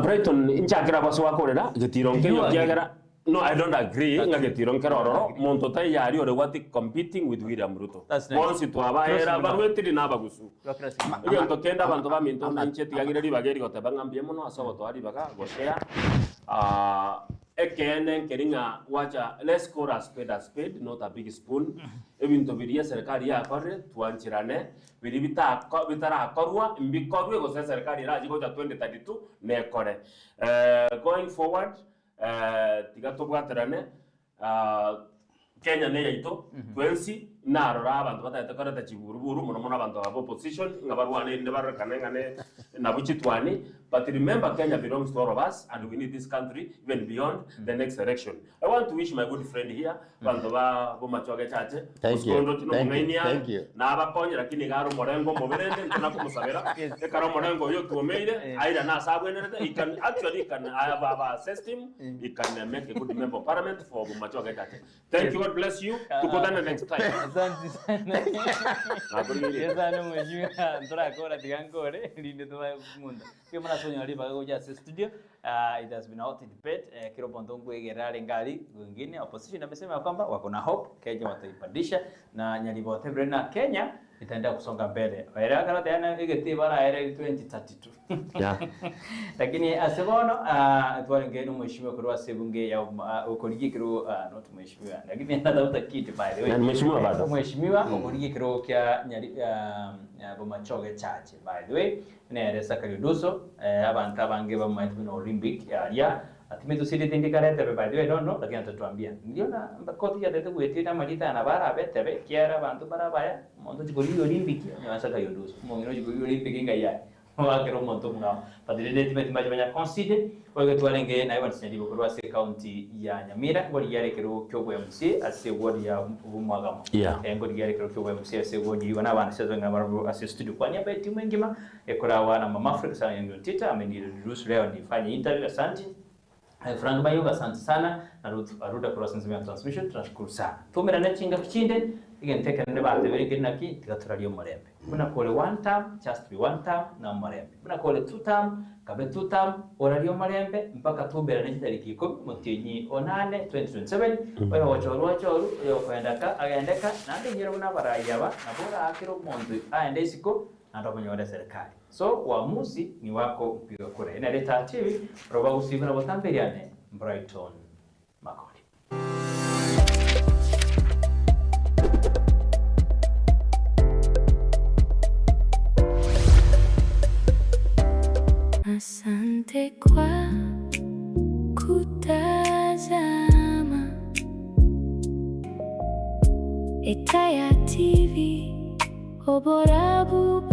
Brighton inchakira baso wakorera getirongero kiagera. No, I don't agree. Ngagetirongero ororo monto tai yari ore wati competing with William Ruto. Once to abaera barwetiri nabagusu. Iyo tokenda bantu baminto na ncheti gagire ribageri gotebanga mbiemo no asobo to ari baga goshare. Ekene keringa wacha let's call a spade not a big spoon. Ebinto biria serikali ya kore tuanchirane biri bitara korwa mbikorwe go serikali raji go 2032 ne kore. Going forward tigatobwaterane Kenya ne yaito twensi narora abantu batatekoreta chiburuburu muno muno abantu abo opposition ngabarwane inde barakanengane nabuchitwani. But remember, Kenya belongs to all of us, and we need this country even beyond the next election. I want to wish my good friend here, Bandoba Bomachoge Chache, thank you. Naba Konya, Lakini Garo Morengo, Moverende, Tonaco Savera, the Caro Morengo, you to made it. I don't know, he can actually I have assessed him, he can make a good member of parliament for Bomachoge Chache. Thank you, God bless you. To go down the next time. Studio. It has been out in debate. Kiropontongo egerare ngali wengine opposition amesema kwamba wako na hope Kenya wataipandisha na nyalibote brena Kenya itaenda kusonga mbele. Waira kana tena igeti bara ere 2032. Lakini asebono twalingeno mheshimiwa kwa sebunge ya ukoligikiro not mheshimiwa. Lakini natafuta kitu by the way. Mheshimiwa bado. Mheshimiwa ukoligikiro kya nyali Bomachoge Chache by the way. Ne sakari doso abantu abange bamwe no Olympic ya atimeto siri tindikarete by the way don't know lakini atatuambia niliona koti ya tete kuetina malita na bara betebe kiara abantu bara baya mondo chikoli Olympic ya sakari doso mongo chikoli Olympic ingaya wakero monto mwa padire timeti majanya consider kwa twalenge na iwan sindibo kwa se county ya Nyamira ngori yare kero kyobwe MC ase wodi ya Bumwagamo ngori yare kero kyobwe MC ase wodi wana bana sezo ngabaro ase studio kwa nyamba timu ngima ekora wana mama Africa sana ndio tita ameniruhusu leo nifanye interview. Asante Frank Bayo, asante sana na Aruda Cross Nzima Transmission tunashukuru sana tumira nechinga kuchinde igen teka nde bate bege naki tigaturaliyo murembe buna kole one time just be one time na murembe buna kole two time kabe two time oraliyo murembe mpaka tubera nechitariki 10 mutinyi onane 2027 oyo wachoru yo kwendaka agendeka nande nyero buna barayaba na bora akiro mondu aende isiko nando kunyora serikali. So uamuzi ni wako mpiga kura. Ina Leta TV roba usiku na botamberiane Brighton Makoli. Asante kwa kutazama Etaya TV, obora bubwagusi.